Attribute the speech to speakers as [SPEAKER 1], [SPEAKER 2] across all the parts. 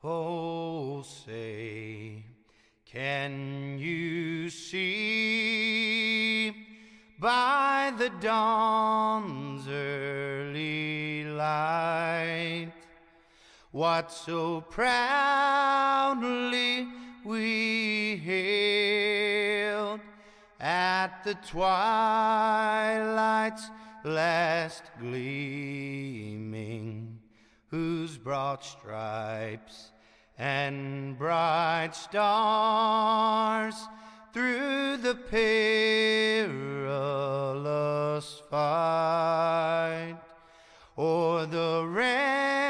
[SPEAKER 1] Oh, say, can you see by the dawn's early light what so proudly we hailed at the twilight's last gleaming, whose broad stripes and bright stars through the perilous fight o'er the ramparts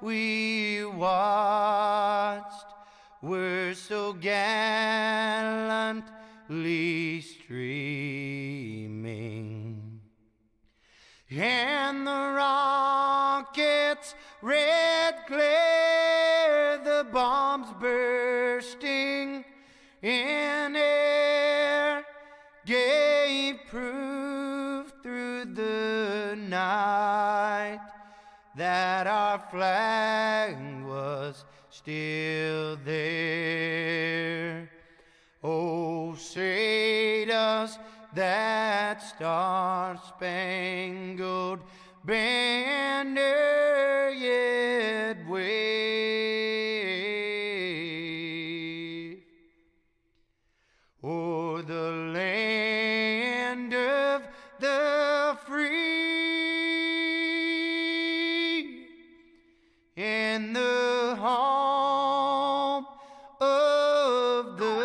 [SPEAKER 1] we watched were so gallantly streaming, and the rockets' red glare, the bombs bursting in air, gave proof through the night that our flag was still there. Oh, say does that star-spangled banner yet wave o'er the land of the free and the home of the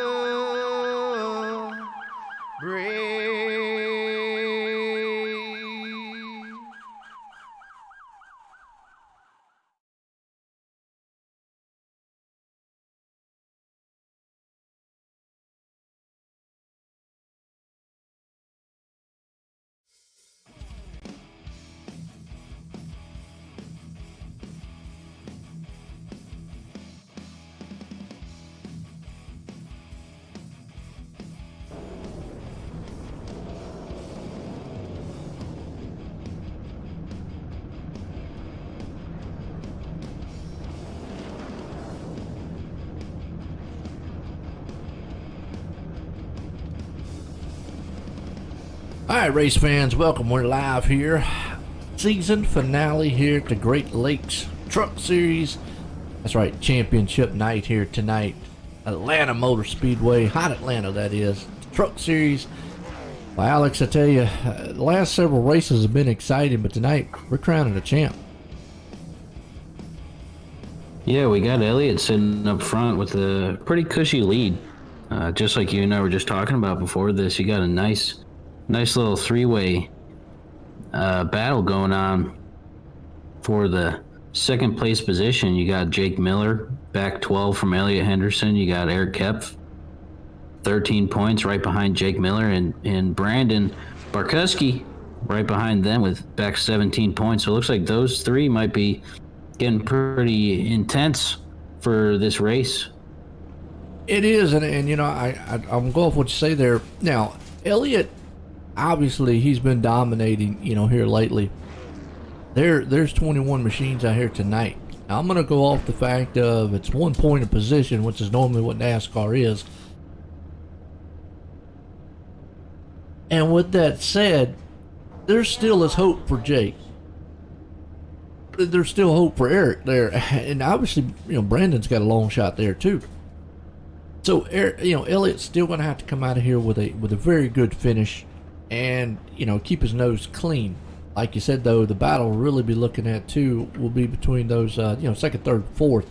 [SPEAKER 1] brave?
[SPEAKER 2] All right, race fans, welcome. We're live here. Season finale here at the Great Lakes Truck Series. That's right, championship night here tonight. Atlanta Motor Speedway, Hot Atlanta that is. Truck Series. Well, Alex, I tell you, the last several races have been exciting, but tonight we're crowning a champ.
[SPEAKER 3] Yeah, we got Elliott sitting up front with a pretty cushy lead. Just like you and I were just talking about before this, you got a nice little three-way battle going on for the second place position. You got Jake Miller, back 12 from Elliott Henderson. You got Eric Kepf, 13 points right behind Jake Miller, and Brandon Barkuski right behind them with back 17 points. So it looks like those three might be getting pretty intense for this race.
[SPEAKER 2] It is, and you know, I'm going with what you say there. Now, Elliott, obviously, he's been dominating, you know, here lately. There's 21 machines out here tonight. Now, I'm going to go off the fact of it's 1 point of position, which is normally what NASCAR is. And with that said, there still is hope for Jake. There's still hope for Eric there. And obviously, you know, Brandon's got a long shot there too. So, you know, Elliott's still going to have to come out of here with a very good finish. And, you know, keep his nose clean. Like you said, though, the battle we'll really be looking at, too, will be between those, you know, second, third, fourth.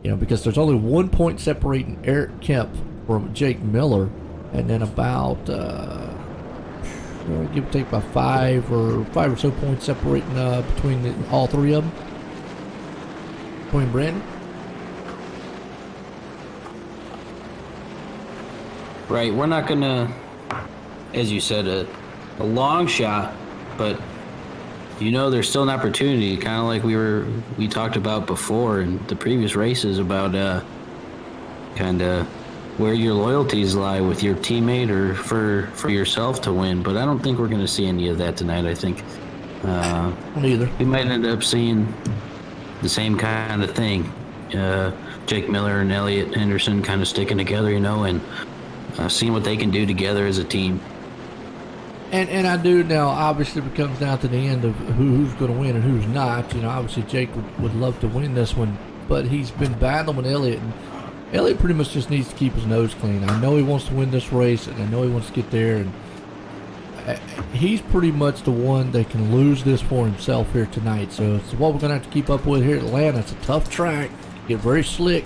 [SPEAKER 2] You know, because there's only 1 point separating Eric Kemp from Jake Miller. And then about, give or take about five or so points separating between all three of them. Between Brandon.
[SPEAKER 3] Right, we're not going to, as you said, a long shot, but you know there's still an opportunity, kind of like we talked about before in the previous races about kind of where your loyalties lie with your teammate or for yourself to win. But I don't think we're going to see any of that tonight. I think
[SPEAKER 2] neither.
[SPEAKER 3] We might end up seeing the same kind of thing. Jake Miller and Elliott Henderson kind of sticking together, and seeing what they can do together as a team.
[SPEAKER 2] And I do now. Obviously, if it comes down to the end of who's going to win and who's not, obviously Jake would love to win this one, but he's been battling with Elliott, and Elliott pretty much just needs to keep his nose clean. I know he wants to win this race, and I know he wants to get there, and he's pretty much the one that can lose this for himself here tonight. So it's what we're going to have to keep up with here at Atlanta. It's a tough track, get very slick.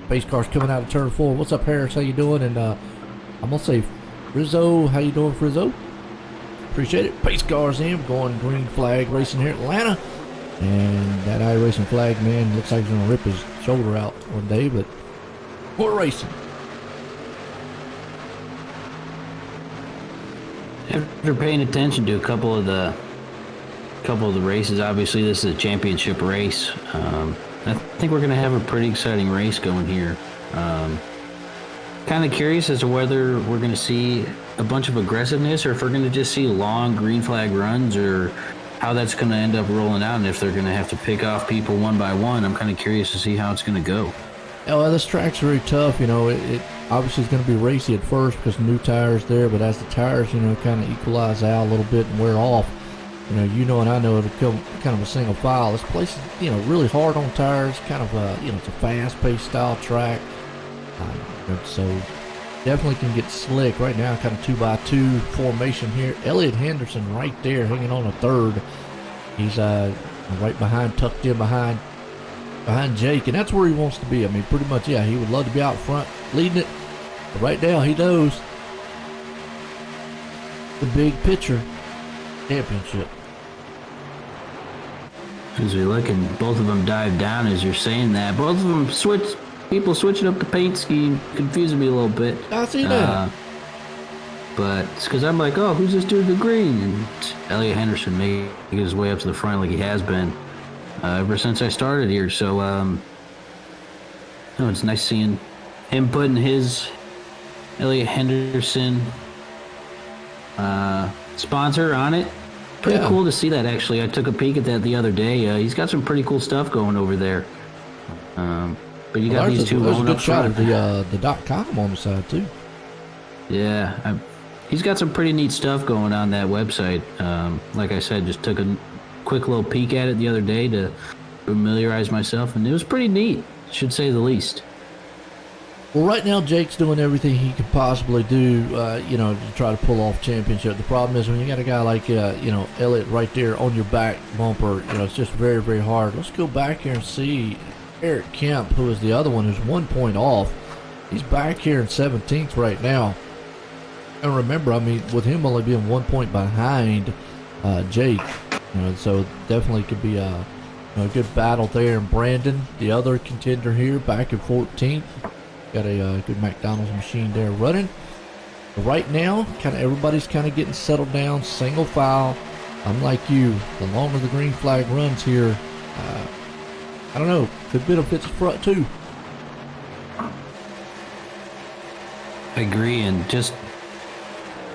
[SPEAKER 2] Pace car's coming out of turn 4. What's up, Harris? How you doing? And I'm gonna say, Rizzo, how you doing, Rizzo? Appreciate it. Pace car's in. We're going green flag racing here at Atlanta. And that iRacing flag, man, looks like he's going to rip his shoulder out one day, but we're racing.
[SPEAKER 3] After paying attention to a couple of the races, obviously this is a championship race. I think we're going to have a pretty exciting race going here. Kind of curious as to whether we're going to see a bunch of aggressiveness or if we're going to just see long green flag runs, or how that's going to end up rolling out, and if they're going to have to pick off people one by one. I'm kind of curious to see how it's going to go.
[SPEAKER 2] Well, this track's very tough. It obviously is going to be racy at first because new tires there, but as the tires, kind of equalize out a little bit and wear off, and I know it'll come kind of a single file. This place is, really hard on tires, kind of it's a fast-paced style track. So definitely can get slick right now. Kind of 2x2 formation here. Elliott Henderson right there, hanging on a third. He's right behind, tucked in behind Jake, and that's where he wants to be. I mean, pretty much, yeah, he would love to be out front leading it. But right now, he knows the big picture championship.
[SPEAKER 3] As we look, and both of them dive down as you're saying that. Both of them people switching up the paint scheme, confusing me a little bit.
[SPEAKER 2] I see that.
[SPEAKER 3] But it's because I'm like, oh, who's this dude in the green? And Elliott Henderson making his way up to the front like he has been ever since I started here. So, it's nice seeing him putting his Elliott Henderson sponsor on it. Pretty cool to see that, actually. I took a peek at that the other day. He's got some pretty cool stuff going over there. But you got these two rolling up front.
[SPEAKER 2] There's a good shot of the .com on the side, too.
[SPEAKER 3] Yeah. He's got some pretty neat stuff going on that website. Like I said, just took a quick little peek at it the other day to familiarize myself, and it was pretty neat, should say the least.
[SPEAKER 2] Well, right now, Jake's doing everything he can possibly do, to try to pull off championship. The problem is when you got a guy like, Elliott right there on your back bumper, it's just very, very hard. Let's go back here and see Eric Kemp, who is the other one who's 1 point off. He's back here in 17th right now. And remember, I mean, with him only being 1 point behind Jake, so definitely could be a good battle there. And Brandon, the other contender here, back at 14th. Got a good McDonald's machine there running. But right now, everybody's getting settled down, single file. Unlike you, the longer the green flag runs here, I don't know, could benefit the front too.
[SPEAKER 3] I agree, and just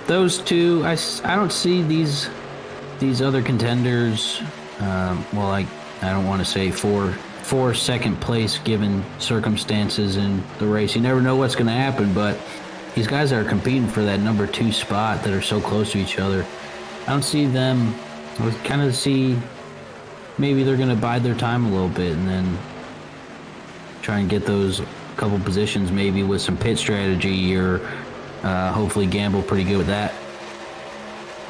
[SPEAKER 3] those two, I don't see these other contenders. I don't want to say for second place given circumstances in the race. You never know what's going to happen, but these guys that are competing for that number 2 spot that are so close to each other, I don't see them. I kind of see maybe they're going to bide their time a little bit and then try and get those couple positions maybe with some pit strategy, or hopefully gamble pretty good with that.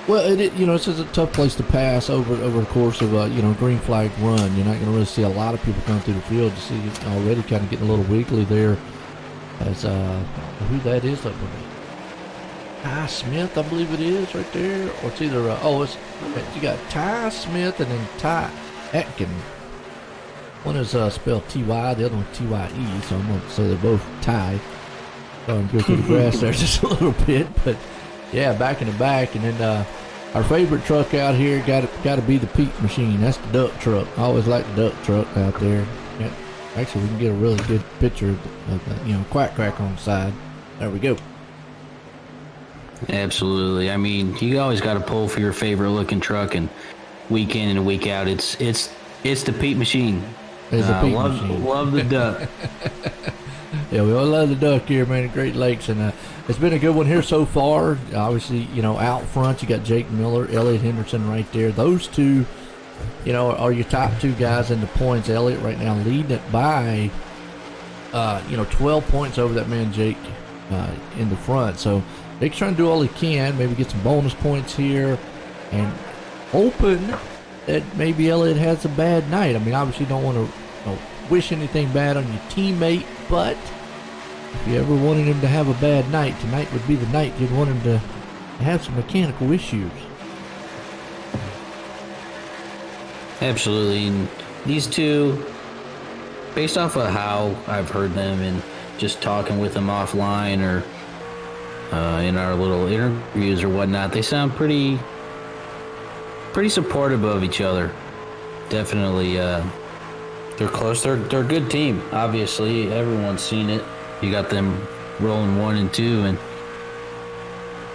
[SPEAKER 2] Well, it's just a tough place to pass over the course of a green flag run. You're not going to really see a lot of people come through the field. You see it already kind of getting a little wiggly there. As who that is up with me? Ty Smith, I believe it is right there, or it's either you got Ty Smith and then Ty Atkin. One is spelled T-Y, the other one T-Y-E, so I'm going to say they're both Ty. So I'm going to go through the grass there just a little bit, but yeah, back in the back. And then our favorite truck out here got to be the Pete machine. That's the duck truck. I always like the duck truck out there. Yeah, actually, we can get a really good picture of Quack Crack on the side. There we go.
[SPEAKER 3] Absolutely. I mean, you always got to pull for your favorite looking truck, and week in and week out, it's the Pete machine.
[SPEAKER 2] It's a peak machine.
[SPEAKER 3] Love the duck.
[SPEAKER 2] Yeah, we all love the duck here, man. Great Lakes, and it's been a good one here so far. Obviously, out front you got Jake Miller, Elliott Henderson right there. Those two, are your top two guys in the points. Elliott right now leading it by, 12 points over that man Jake in the front. So Jake's trying to do all he can, maybe get some bonus points here, and hoping that maybe Elliott has a bad night. I mean, obviously, you don't want to wish anything bad on your teammate, but if you ever wanted him to have a bad night, tonight would be the night you'd want him to have some mechanical issues.
[SPEAKER 3] Absolutely. And these two, based off of how I've heard them and just talking with them offline or in our little interviews or whatnot, they sound pretty supportive of each other. Definitely, they're close. They're a good team. Obviously, everyone's seen it. You got them rolling 1 and 2, and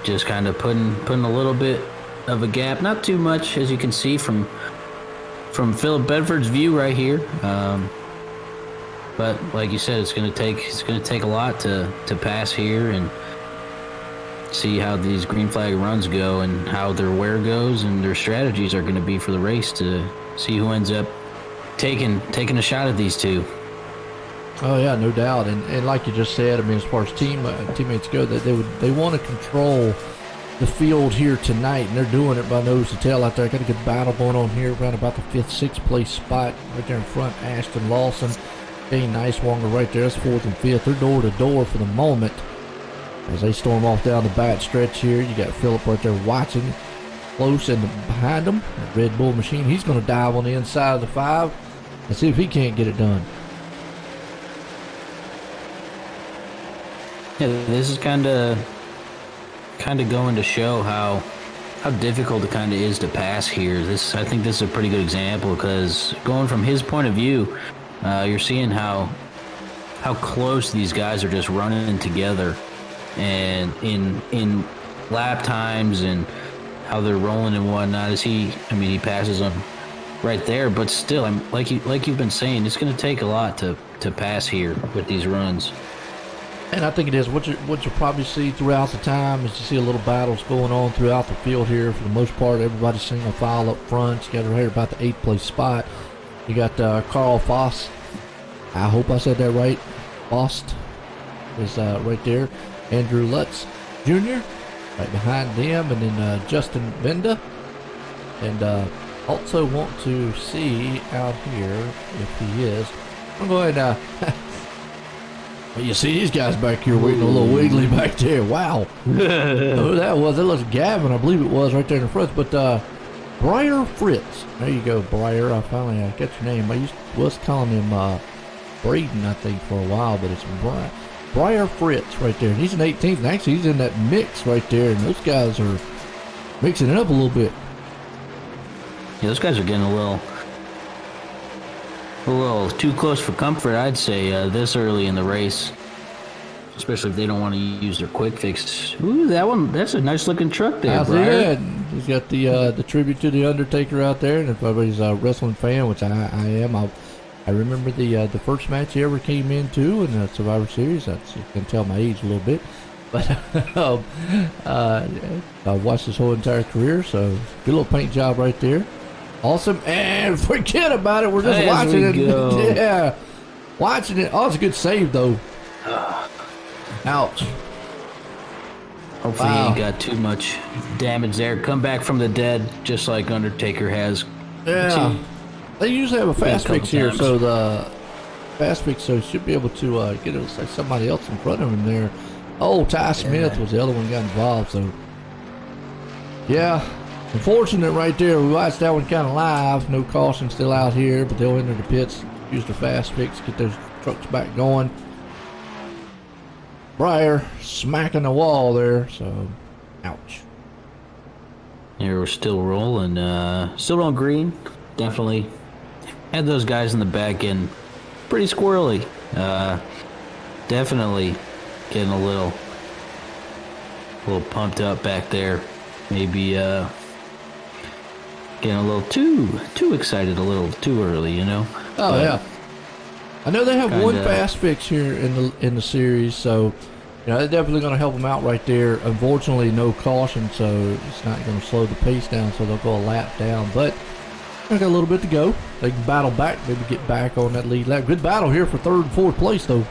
[SPEAKER 3] just kind of putting a little bit of a gap. Not too much, as you can see from Philip Bedford's view right here. But like you said, it's gonna take a lot to pass here and see how these green flag runs go and how their wear goes and their strategies are going to be for the race to see who ends up taking a shot at these two.
[SPEAKER 2] Oh yeah, no doubt. And like you just said, I mean, as far as teammates go, that they want to control the field here tonight, and they're doing it by nose to tail out there. Got a good battle going on here around about the 5th, 6th place spot right there in front. Ashton Lawson, Dane Nicewanger right there. That's 4th and 5th. They're door to door for the moment as they storm off down the back stretch here. You got Philip right there watching close and behind him. That Red Bull machine. He's going to dive on the inside of the 5 and see if he can't get it done.
[SPEAKER 3] Yeah, this is kind of going to show how difficult it kind of is to pass here. I think this is a pretty good example because going from his point of view, you're seeing how close these guys are just running together, and in lap times and how they're rolling and whatnot. He passes them right there, but still, like you've been saying, it's going to take a lot to pass here with these runs.
[SPEAKER 2] And I think it is. What you'll probably see throughout the time is you see a little battles going on throughout the field here. For the most part, everybody's single file up front. You got right here about the 8th place spot. You got Carl Foss. I hope I said that right. Fost is right there. Andrew Lutz Jr. right behind them. And then Justin Benda. And also want to see out here if he is. I'm going to you see these guys back here waiting a little wiggly back there. Wow. Who that was? That was Gavin, I believe it was, right there in the front. But Briar Fritz. There you go, Briar. I finally got your name. I was calling him Braden, I think, for a while, but it's Briar Fritz right there. And he's in 18th, and actually he's in that mix right there, and those guys are mixing it up a little bit.
[SPEAKER 3] Yeah, those guys are getting a little too close for comfort, I'd say, this early in the race. Especially if they don't want to use their quick fix. Ooh, that's a nice looking truck there, Briar.
[SPEAKER 2] He's got the tribute to the Undertaker out there, and if anybody's a wrestling fan, which I am, I remember the first match he ever came into in the Survivor Series. You can tell my age a little bit. But I watched his whole entire career, so good little paint job right there. Awesome, and forget about it. We're just watching it. Yeah, watching it. Oh, it's a good save though. Ouch.
[SPEAKER 3] Hopefully he ain't got too much damage there. Come back from the dead, just like Undertaker has.
[SPEAKER 2] Yeah, they usually have a fast fix here, so the fast fix should be able to get it like somebody else in front of him there. Oh, Ty Smith was the other one who got involved. So yeah. Unfortunate right there. We watched that one kind of live. No caution still out here, but they'll enter the pits, use the fast fix, get those trucks back going. Briar smacking the wall there, so ouch.
[SPEAKER 3] Yeah, we're still rolling. Still on green. Definitely had those guys in the back end pretty squirrely. Definitely getting a little pumped up back there. Maybe getting a little too excited a little too early,
[SPEAKER 2] Oh, yeah. I know they have one
[SPEAKER 3] Kinda.
[SPEAKER 2] fast fix here in the series, so they're definitely going to help them out right there. Unfortunately, no caution, so it's not going to slow the pace down, so they'll go a lap down. But they got a little bit to go. They can battle back, maybe get back on that lead lap. Good battle here for 3rd and 4th place, though.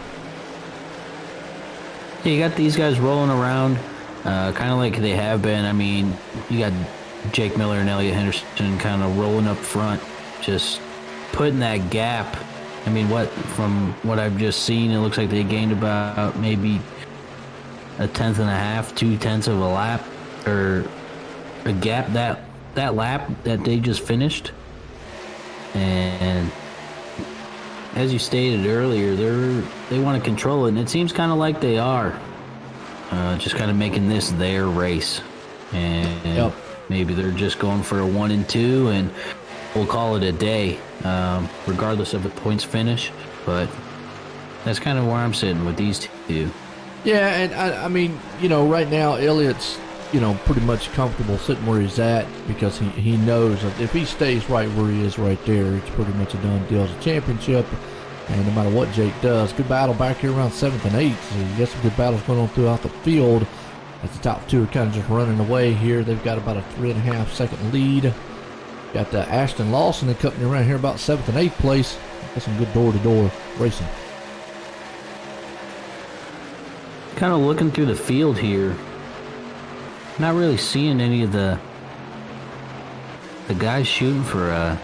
[SPEAKER 3] Yeah, you got these guys rolling around, kind of like they have been. I mean, you got Jake Miller and Elliott Henderson kind of rolling up front, just putting that gap. I mean, from what I've just seen, it looks like they gained about maybe a 1/10 and a half, 2/10 of a lap, or a gap that lap that they just finished. And as you stated earlier, they want to control it, and it seems kind of like they are. Just kind of making this their race, and maybe they're just going for a 1 and 2, and we'll call it a day, regardless of the points finish. But that's kind of where I'm sitting with these two.
[SPEAKER 2] Yeah, and I mean, right now Elliott's, pretty much comfortable sitting where he's at because he knows that if he stays right where he is right there, it's pretty much a done deal as a championship. And no matter what Jake does, good battle back here around 7th and 8th. So you got some good battles going on throughout the field. As the top two are kind of just running away here. They've got about a 3.5 second lead. Got Ashton Lawson and company around here about 7th and 8th place. Got some good door-to-door racing.
[SPEAKER 3] Kind of looking through the field here, not really seeing any of the guys shooting for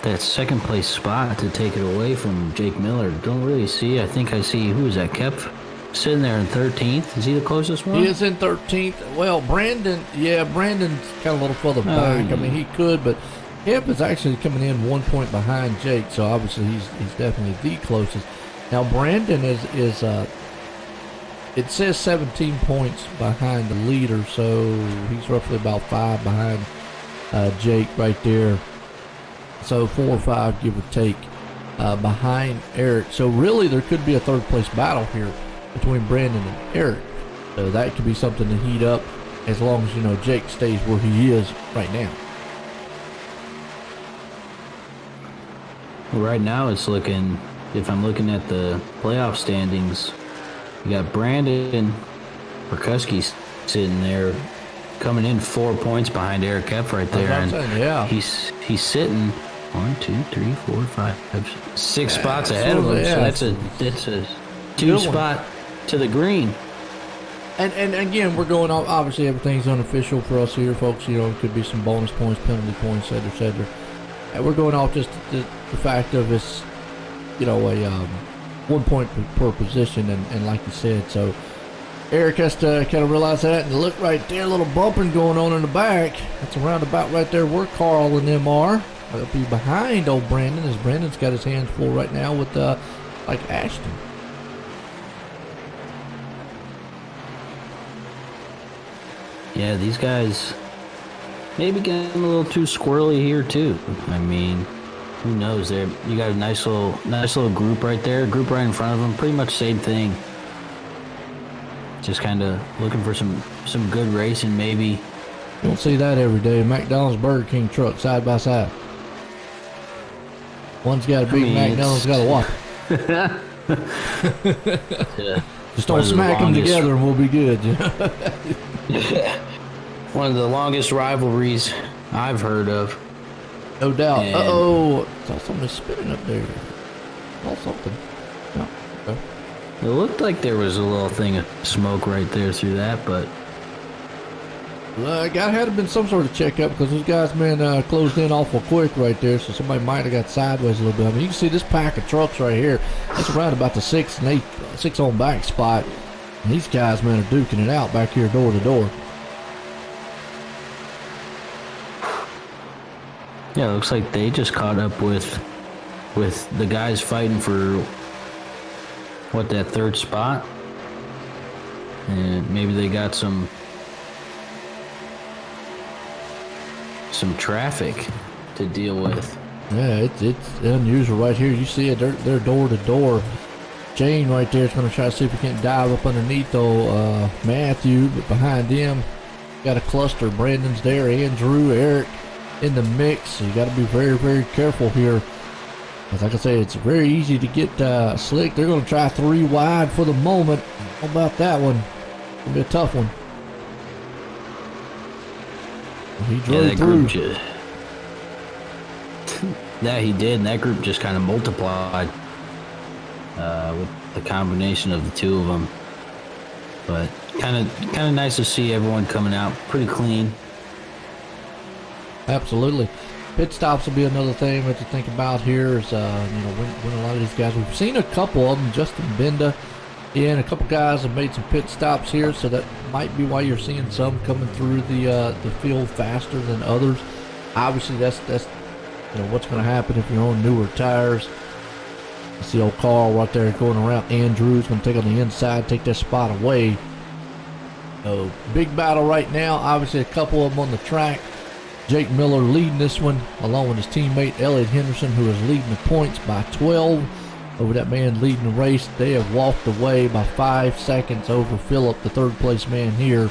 [SPEAKER 3] that 2nd place spot to take it away from Jake Miller. Don't really see. I think I see, who is that? Kepf sitting there in 13th. Is he the closest one?
[SPEAKER 2] He is in 13th. Well, Brandon's kind of a little further back. I mean, he could, but Kemp is actually coming in 1 point behind Jake, so obviously he's definitely the closest. Now, Brandon is it says 17 points behind the leader, so he's roughly about 5 behind Jake right there. So 4 or 5, give or take, behind Eric. So really, there could be a 3rd place battle here between Brandon and Eric. So that could be something to heat up as long as, Jake stays where he is right now.
[SPEAKER 3] Right now, it's looking, if I'm looking at the playoff standings, you got Brandon Perkuski sitting there, coming in 4 points behind Eric Kepf right there.
[SPEAKER 2] That's what I'm saying, yeah.
[SPEAKER 3] He's sitting 1, 2, 3, 4, 5, 6 spots ahead of him.
[SPEAKER 2] Yeah.
[SPEAKER 3] So that's a 2 spot to the green.
[SPEAKER 2] And again, we're going off, obviously everything's unofficial for us here, folks. It could be some bonus points, penalty points, et cetera. And we're going off just the fact of it's, a 1 point per position, and like you said, so Eric has to kind of realize that, and look right there, a little bumping going on in the back. That's a roundabout right there where Carl and them are. They'll be behind old Brandon, as Brandon's got his hands full right now with Ashton.
[SPEAKER 3] Yeah, these guys maybe getting a little too squirrely here too. I mean, who knows? There, you got a nice little group right there, group right in front of them. Pretty much same thing. Just kind of looking for some good racing, maybe.
[SPEAKER 2] You don't see that every day. McDonald's, Burger King truck side by side. One's got a big Mac, the other's got a Whopper. Just don't smack them together and we'll be good.
[SPEAKER 3] One of the longest rivalries I've heard of.
[SPEAKER 2] No doubt.
[SPEAKER 3] And
[SPEAKER 2] Uh-oh. Saw something spinning up there. Saw something. No. Okay.
[SPEAKER 3] it looked like there was a little thing of smoke right there through that, but
[SPEAKER 2] Had to have been some sort of checkup because those guys, man, closed in awful quick right there, so somebody might have got sideways a little bit. I mean, you can see this pack of trucks right here. It's around about the 6 and 8, 6 on back spot. And these guys, man, are duking it out back here door to door.
[SPEAKER 3] yeah, it looks like they just caught up with the guys fighting for that 3rd spot, and maybe they got some traffic to deal with.
[SPEAKER 2] Yeah, it's unusual right here. You see it, they're door to door. Jane right there is going to try to see if he can't dive up underneath Matthew, but behind him got a cluster. Brandon's there, Andrew, Eric in the mix. So you got to be very, very careful here Like I say, it's very easy to get slick. They're going to try 3 wide for the moment. How about that one? It's going to be a tough one. He drove through.
[SPEAKER 3] Yeah, he did, and that group just kind of multiplied with the combination of the two of them. But kind of nice to see everyone coming out pretty clean.
[SPEAKER 2] Absolutely. Pit stops will be another thing we have to think about here. Is when a lot of these guys, we've seen a couple of them. Justin Benda and a couple guys have made some pit stops here, so that might be why you're seeing some coming through the field faster than others. Obviously, that's what's going to happen if you're on newer tires. You see old Carl right there going around. Andrew's going to take on the inside, take that spot away. So big battle right now. Obviously, a couple of them on the track. Jake Miller leading this one, along with his teammate Elliot Henderson, who is leading the points by 12 over that man leading the race. They have walked away by 5 seconds over Phillip, the third place man here,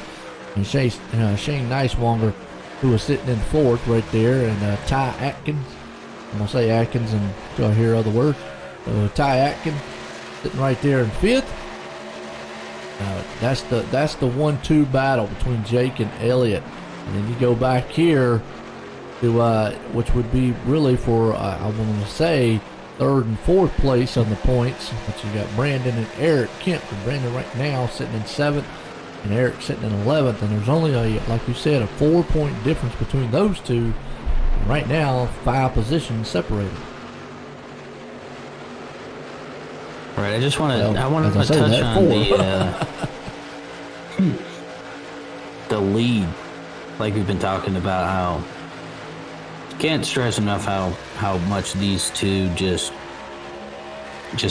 [SPEAKER 2] and Shane Nicewanger, who was sitting in fourth right there, and Ty Atkins. I'm gonna say Atkins until I hear other words. Ty Atkins sitting right there in fifth. That's the 1-2 battle between Jake and Elliot. And then you go back here to which would be really for I want to say third and fourth place on the points. But you got Brandon and Eric Kemp. And Brandon right now sitting in seventh, and Eric sitting in 11th. And there's only like you said, a 4-point difference between those two. And right now, 5 positions separated.
[SPEAKER 3] All right, I just want to touch on the lead. Like we've been talking about, how can't stress enough how much these two just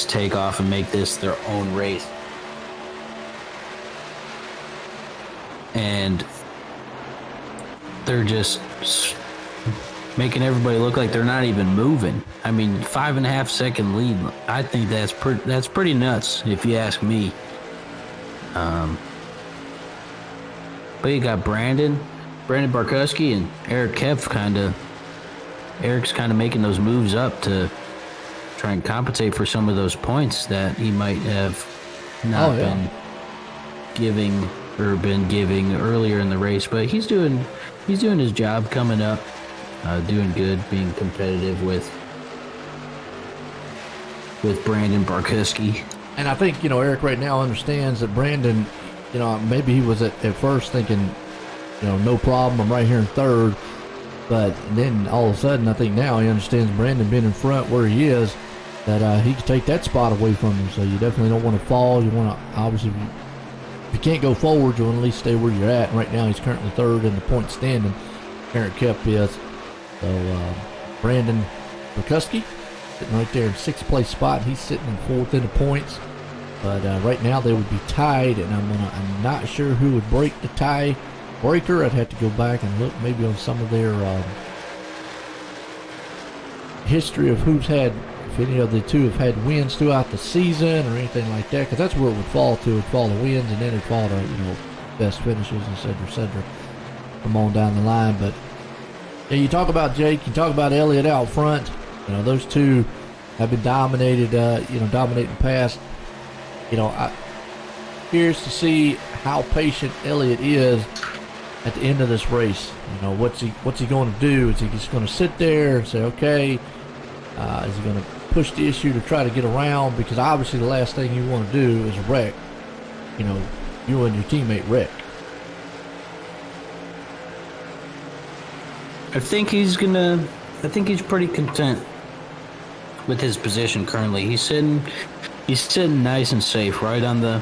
[SPEAKER 3] take off and make this their own race. And they're just making everybody look like they're not even moving. I mean, 5.5 second lead. I think that's pretty nuts, if you ask me. But you got Brandon Barkuski and Eric Kempf Eric's kind of making those moves up to try and compensate for some of those points that he might have not been giving earlier in the race. But he's doing his job coming up, doing good, being competitive with Brandon Barkuski.
[SPEAKER 2] And I think, Eric right now understands that Brandon, maybe he was at first thinking, no problem, I'm right here in third. But then all of a sudden, I think now he understands Brandon being in front where he is, that he can take that spot away from him. So you definitely don't want to fall. You want to, obviously, if you can't go forward, you want to at least stay where you're at. And right now, he's currently third in the point standing. Eric Kemp is. So Brandon Barkuski sitting right there in 6th place spot. He's sitting in 4th in the points. But right now, they would be tied, and I'm not sure who would break the tie breaker. I'd have to go back and look maybe on some of their history of who's had, if any of the two have had wins throughout the season or anything like that, because that's where it would fall to. It would fall to wins, and then it'd fall to best finishes, etc. Come on down the line. But yeah, you talk about Jake, you talk about Elliott out front. Those two have been dominating the past. I'm curious to see how patient Elliott is at the end of this race. What's he going to do? Is he just going to sit there and say, okay? Is he going to push the issue to try to get around? Because obviously the last thing you want to do is wreck. You and your teammate wreck.
[SPEAKER 3] I think he's pretty content with his position currently. He's sitting nice and safe right on the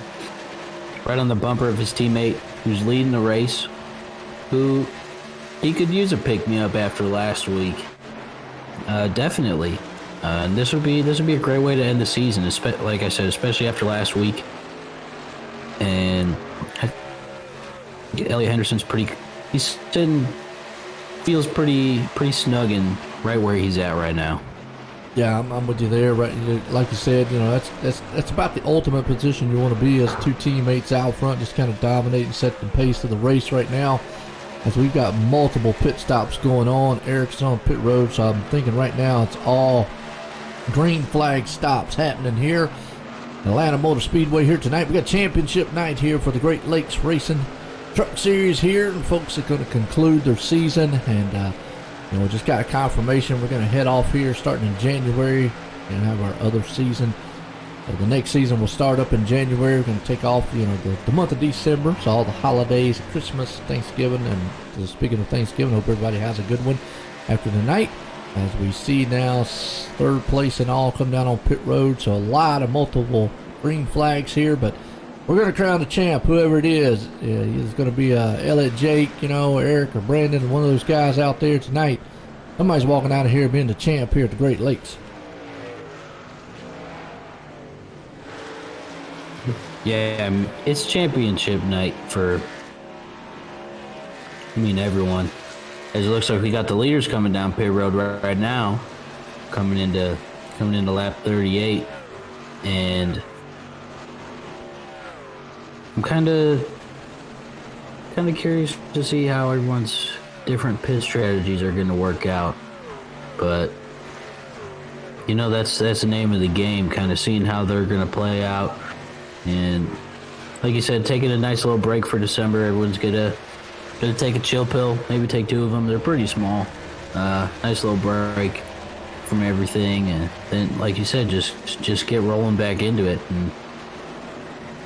[SPEAKER 3] bumper of his teammate who's leading the race, who he could use a pick-me-up after last week. Definitely. And this would be a great way to end the season, like I said, especially after last week. And Elliot Henderson's feels pretty snug and right where he's at right now.
[SPEAKER 2] Yeah, I'm with you there. Right, like you said, that's about the ultimate position you want to be, as two teammates out front, just kind of dominate and set the pace of the race right now. As we've got multiple pit stops going on, Eric's on pit road, so I'm thinking right now it's all green flag stops happening here. Atlanta Motor Speedway here tonight. We got championship night here for the Great Lakes Racing Truck Series here, and folks are going to conclude their season. And just got a confirmation we're going to head off here starting in January and have our other season. The next season will start up in January. We're going to take off, the month of December, so all the holidays, Christmas, Thanksgiving, and speaking of Thanksgiving, hope everybody has a good one after tonight. As we see now, third place and all come down on pit road, so a lot of multiple green flags here, but we're going to crown the champ, whoever it is. It's going to be Elliot, Jake, Eric or Brandon, one of those guys out there tonight. Somebody's walking out of here being the champ here at the Great Lakes.
[SPEAKER 3] Yeah, it's championship night for, everyone. As it looks like we got the leaders coming down pit road right now, coming into lap 38, and I'm kind of curious to see how everyone's different pit strategies are going to work out. But that's the name of the game, kind of seeing how they're going to play out. And like you said, taking a nice little break for December. Everyone's gonna take a chill pill, maybe take 2 of them. They're pretty small. Nice little break from everything, and then, like you said, just get rolling back into it. And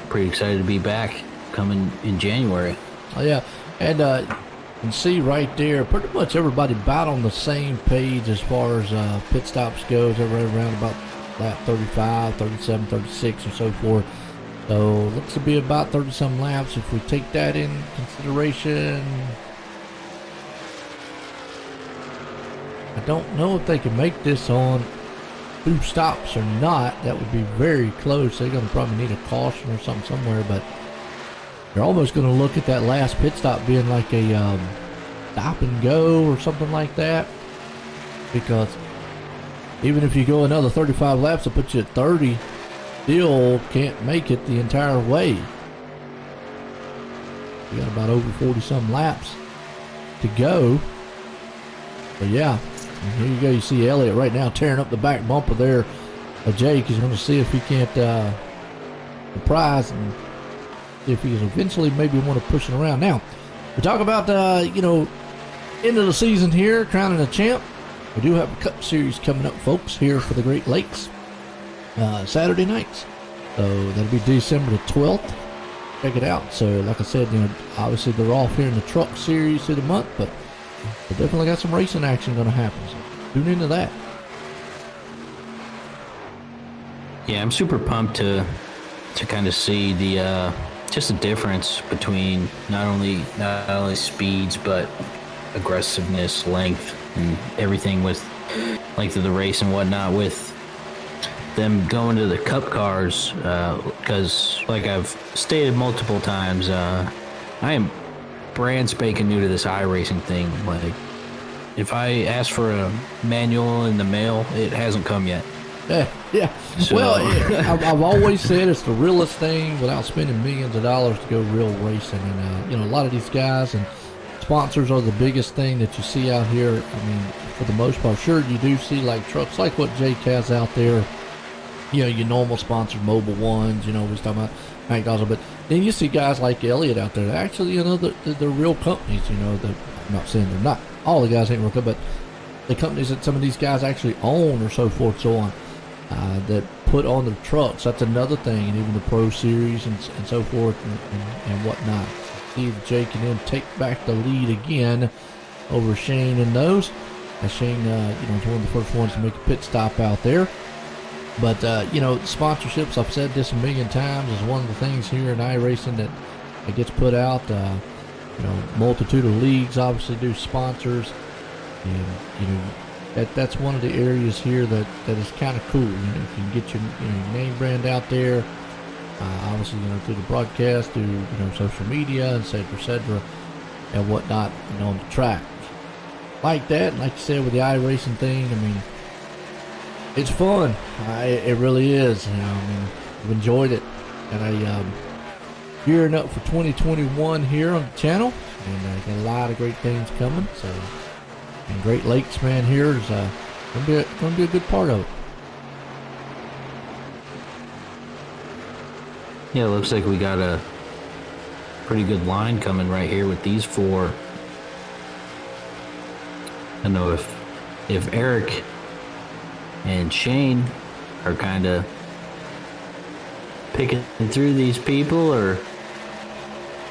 [SPEAKER 3] pretty excited to be back coming in January.
[SPEAKER 2] Oh yeah, and you can see right there, pretty much everybody about on the same page as far as pit stops goes. They're right around about lap 35, 37, 36, or so forth. So looks to be about 30-some laps if we take that in consideration. I don't know if they can make this on 2 stops or not. That would be very close. They're going to probably need a caution or something somewhere, but they're almost going to look at that last pit stop being like a stop and go or something like that, because even if you go another 35 laps, it'll put you at 30. Still can't make it the entire way. You got about over 40-some laps to go. But yeah, and here you go. You see Elliott right now tearing up the back bumper there. Jake is going to see if he can't surprise and see if he can eventually maybe want to push it around. Now, we talk about end of the season here, crowning a champ. We do have a Cup Series coming up, folks, here for the Great Lakes. Saturday nights, so that'll be December the 12th. Check it out. So like I said, obviously they're off here in the Truck Series through the month, but they definitely got some racing action going to happen, so tune into that.
[SPEAKER 3] Yeah, I'm super pumped to kind of see the just the difference between not only speeds but aggressiveness, length, and everything with length of the race and whatnot with them going to the Cup cars, because like I've stated multiple times, I am brand spanking new to this iRacing thing. Like, if I ask for a manual in the mail, it hasn't come yet.
[SPEAKER 2] Yeah. So. Well, I've always said it's the realest thing without spending millions of dollars to go real racing. And a lot of these guys and sponsors are the biggest thing that you see out here. For the most part, sure, you do see like trucks like what Jake has out there. Your normal sponsored Mobile Ones, we're talking about McDonald's, but then you see guys like Elliott out there. Actually, they're real companies. I'm not saying they're not. All the guys ain't real companies, but the companies that some of these guys actually own or so forth, so on, that put on their trucks. That's another thing, and even the Pro Series and so forth and whatnot. See if Jake can then take back the lead again over Shane in those. As Shane, is one of the first ones to make a pit stop out there. But, sponsorships, I've said this a million times, is one of the things here in iRacing that gets put out. Multitude of leagues obviously do sponsors. And, that's one of the areas here that is kind of cool. You can get your name brand out there. Obviously, through the broadcast, through, social media, et cetera, and whatnot, on the track. Like that, and like you said, with the iRacing thing, it's fun. It really is. I've enjoyed it, and I gearing up for 2021 here on the channel, and I got a lot of great things coming. So, and Great Lakes, man, here is going to be a good part of it.
[SPEAKER 3] Yeah, it looks like we got a pretty good line coming right here with these four. I don't know if Eric and Shane are kind of picking through these people, or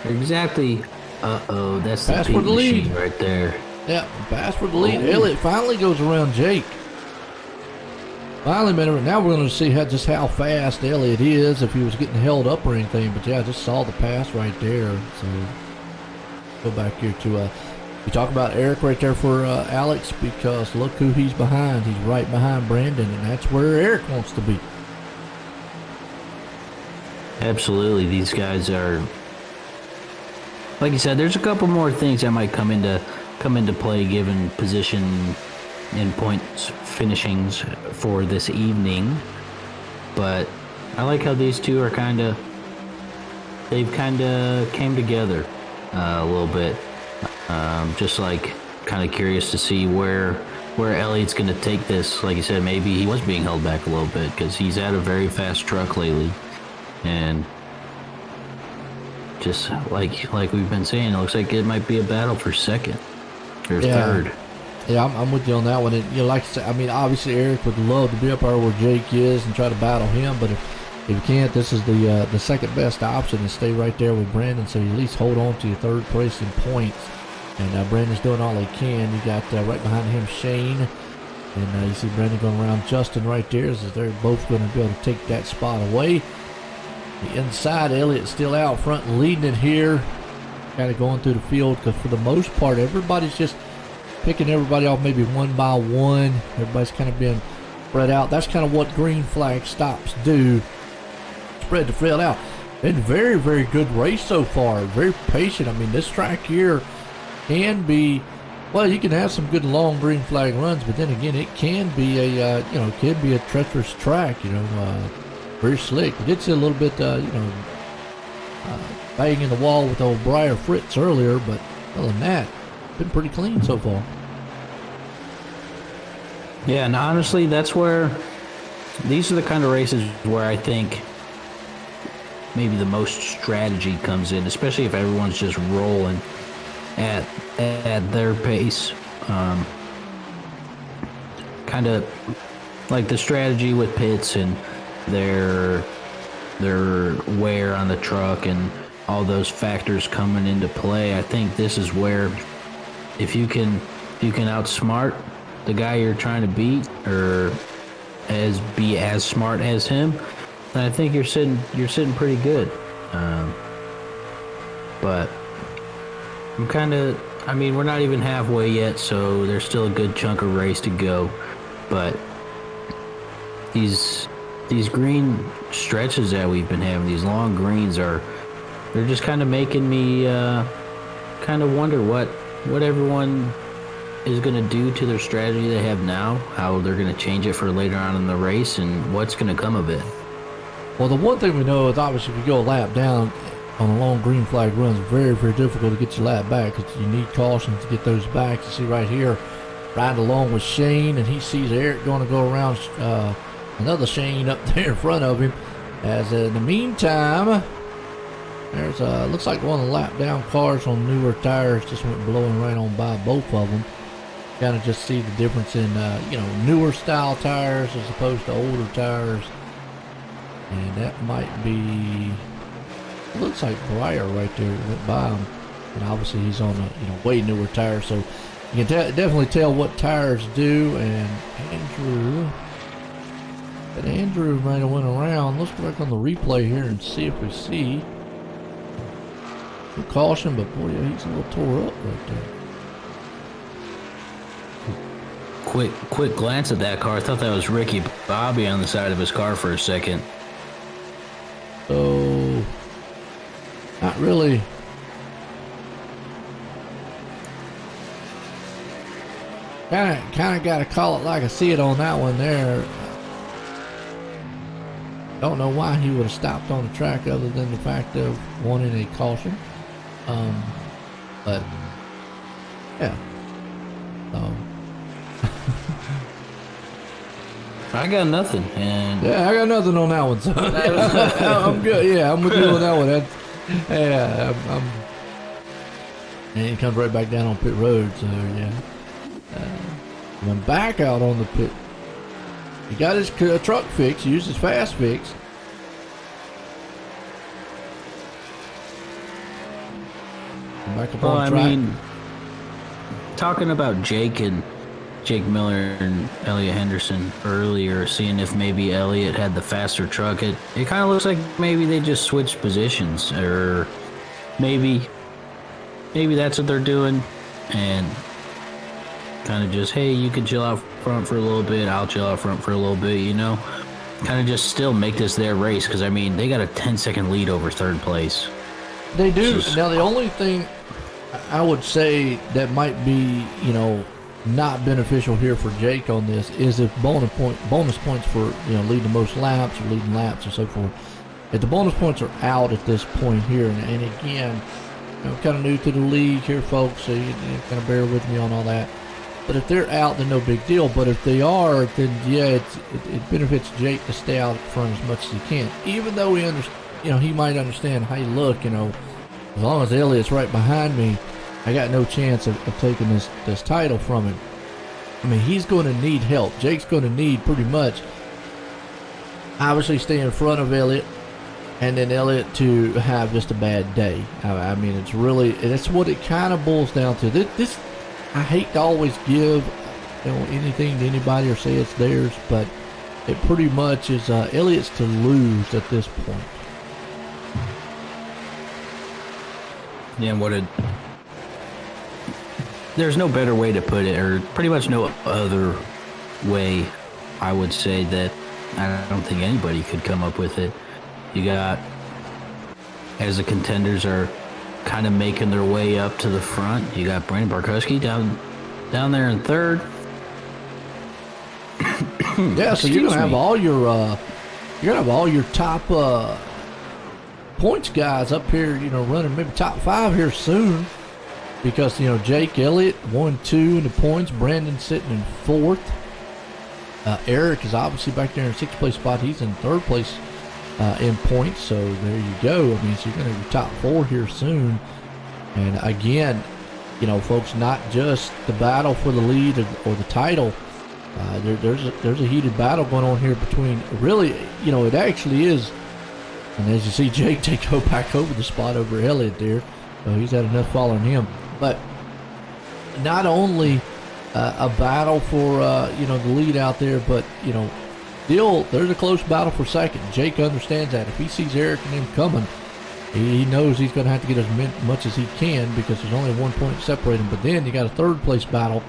[SPEAKER 3] exactly. Uh-oh, that's the
[SPEAKER 2] Pass
[SPEAKER 3] Pete
[SPEAKER 2] for the lead.
[SPEAKER 3] machine right there.
[SPEAKER 2] Yeah, pass for the lead. Elliott finally goes around Jake. Finally, man. Now we're going to see just how fast Elliott is, if he was getting held up or anything. But yeah, I just saw the pass right there. So go back here to we talk about Eric right there for Alex, because look who he's behind. He's right behind Brandon, and that's where Eric wants to be.
[SPEAKER 3] Absolutely, these guys are, like you said, there's a couple more things that might come into play given position and points finishings for this evening. But I like how these two are they've kind of came together a little bit. Just like kind of curious to see where Elliott's going to take this. Like you said, maybe he was being held back a little bit because he's had a very fast truck lately. And just like we've been saying, it looks like it might be a battle for second or third.
[SPEAKER 2] Yeah, I'm with you on that one. And, like I said, I mean, obviously Eric would love to be up there where Jake is and try to battle him, but if you can't, this is the second best option, to stay right there with Brandon, so you at least hold on to your third place in points. And Brandon's doing all he can. You got right behind him Shane, and you see Brandon going around Justin right there, as they're both going to be able to take that spot away. The inside, Elliott's still out front leading it here, kind of going through the field, because for the most part everybody's just picking everybody off maybe one by one. Everybody's kind of being spread out. That's kind of what green flag stops do, spread the field out. Been very, very good race so far, very patient. I mean, this track here can be, well, you can have some good long green flag runs, but then again, it can be it can be a treacherous track, very slick. We did see a little bit, bang in the wall with old Briar Fritz earlier, but other than that, been pretty clean so far.
[SPEAKER 3] Yeah, and honestly, that's where these are the kind of races where I think maybe the most strategy comes in, especially if everyone's just rolling at their pace. Kind of like the strategy with pits and their wear on the truck and all those factors coming into play. I think this is where if you can outsmart the guy you're trying to beat, or be as smart as him, then I think you're sitting pretty good. But we're not even halfway yet, so there's still a good chunk of race to go. But these green stretches that we've been having, these long greens, they're just kind of making me kind of wonder what everyone is going to do to their strategy they have now, how they're going to change it for later on in the race, and what's going to come of it.
[SPEAKER 2] Well, the one thing we know is obviously if you go a lap down on a long green flag run, it's very, very difficult to get your lap back, because you need caution to get those back. You see right here, riding along with Shane, and he sees Eric going to go around another Shane up there in front of him. As in the meantime, there's looks like one of the lap down cars on newer tires just went blowing right on by both of them. Kind of just see the difference in newer style tires as opposed to older tires. And that might be, looks like Briar right there went by him, and obviously he's on a way newer tire, so you can definitely tell what tires do. And Andrew might have went around. Let's go back on the replay here and see if we see. No caution, but boy, yeah, he's a little tore up right there.
[SPEAKER 3] Quick glance at that car. I thought that was Ricky Bobby on the side of his car for a second.
[SPEAKER 2] So, not really. Kind of got to call it like I see it on that one there. Don't know why he would have stopped on the track other than the fact of wanting a caution. But yeah. So
[SPEAKER 3] I got nothing, and
[SPEAKER 2] Yeah, I got nothing on that one, son. I'm good. Yeah, I'm with you on that one. And he comes right back down on pit road, so yeah. Went back out on the pit. He got his truck fixed, used his fast fix. Back up on track.
[SPEAKER 3] I mean, talking about Jake Miller and Elliott Henderson earlier, seeing if maybe Elliott had the faster truck, it kind of looks like maybe they just switched positions, or maybe that's what they're doing, and kind of just, hey, you can chill out front for a little bit, I'll chill out front for a little bit, you know, kind of just still make this their race, because I mean they got a 10-second lead over third place.
[SPEAKER 2] They do. Now the only thing I would say that might be, you know, not beneficial here for Jake on this is if bonus points for, you know, leading the most laps or leading laps or so forth. If the bonus points are out at this point here, and again, you know, kind of new to the league here, folks, so you kind of bear with me on all that. But if they're out, then no big deal. But if they are, then yeah, it benefits Jake to stay out front as much as he can, even though he might understand, hey, look, you know, as long as Elliott's right behind me, I got no chance of taking this title from him. I mean, he's going to need help. Jake's going to need pretty much, obviously, stay in front of Elliott, and then Elliott to have just a bad day. I mean, that's what it kind of boils down to. This I hate to always give, you know, anything to anybody or say it's theirs, but it pretty much is Elliott's to lose at this point.
[SPEAKER 3] Yeah, there's no better way to put it, or pretty much no other way, I would say, that I don't think anybody could come up with it. You got, as the contenders are kind of making their way up to the front, you got Brandon Barkowski down there in third.
[SPEAKER 2] Yeah, so you're gonna have all your top points guys up here, you know, running maybe top 5 here soon, because, you know, Jake Elliott 1-2 in the points, Brandon sitting in 4th, Eric is obviously back there in 6th place spot. He's in 3rd place in points, so there you go. I mean, so you're gonna have your top 4 here soon. And again, you know, folks, not just the battle for the lead or the title. There's a heated battle going on here between, really, you know, it actually is. And as you see, Jake go back over the spot over Elliott there. So he's had enough following him. But not only a battle for, you know, the lead out there, but, you know, still there's a close battle for second. Jake understands that. If he sees Eric and him coming, he knows he's going to have to get as much as he can, because there's only 1 point separating. But then you got a 3rd place battle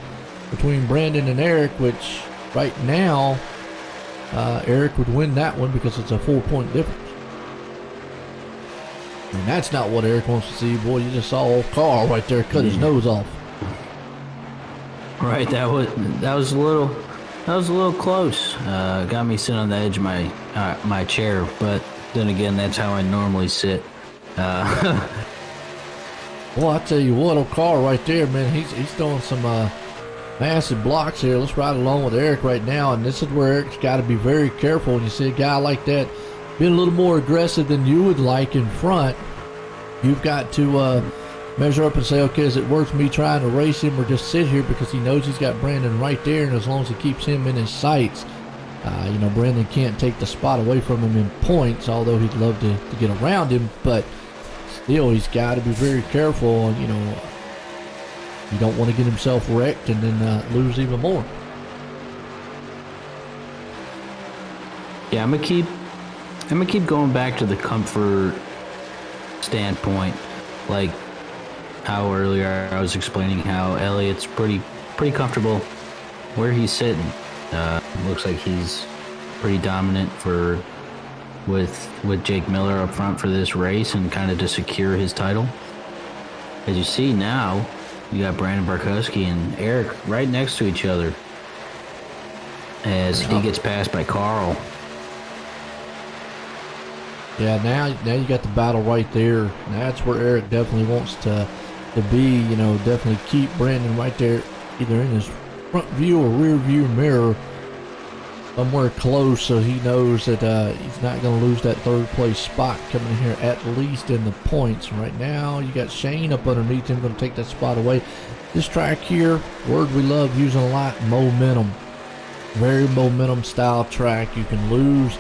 [SPEAKER 2] between Brandon and Eric, which right now Eric would win that one because it's a 4-point difference. And that's not what Eric wants to see. Boy, you just saw old Carl right there cut his nose off.
[SPEAKER 3] Right, that was a little close. Got me sitting on the edge of my chair, but then again, that's how I normally sit.
[SPEAKER 2] Well, I tell you what, old Carl right there, man, he's throwing some massive blocks here. Let's ride along with Eric right now, and this is where Eric's got to be very careful. When you see a guy like that being a little more aggressive than you would like in front, you've got to measure up and say, okay, is it worth me trying to race him or just sit here, because he knows he's got Brandon right there, and as long as he keeps him in his sights, you know, Brandon can't take the spot away from him in points, although he'd love to get around him, but still, he's got to be very careful. You know, you don't want to get himself wrecked and then lose even more.
[SPEAKER 3] Yeah, I'm gonna keep going back to the comfort standpoint, like how earlier I was explaining how Elliott's pretty comfortable where he's sitting. Looks like he's pretty dominant with Jake Miller up front for this race, and kind of to secure his title. As you see now, you got Brandon Barkowski and Eric right next to each other as he gets passed by Carl.
[SPEAKER 2] Yeah, now you got the battle right there. That's where Eric definitely wants to be, you know, definitely keep Brandon right there, either in his front view or rear view mirror. somewhere close, so he knows that he's not going to lose that third place spot coming in here, at least in the points. Right now, you got Shane up underneath him, going to take that spot away. This track here, word we love using a lot, momentum. Very momentum style track. You can lose,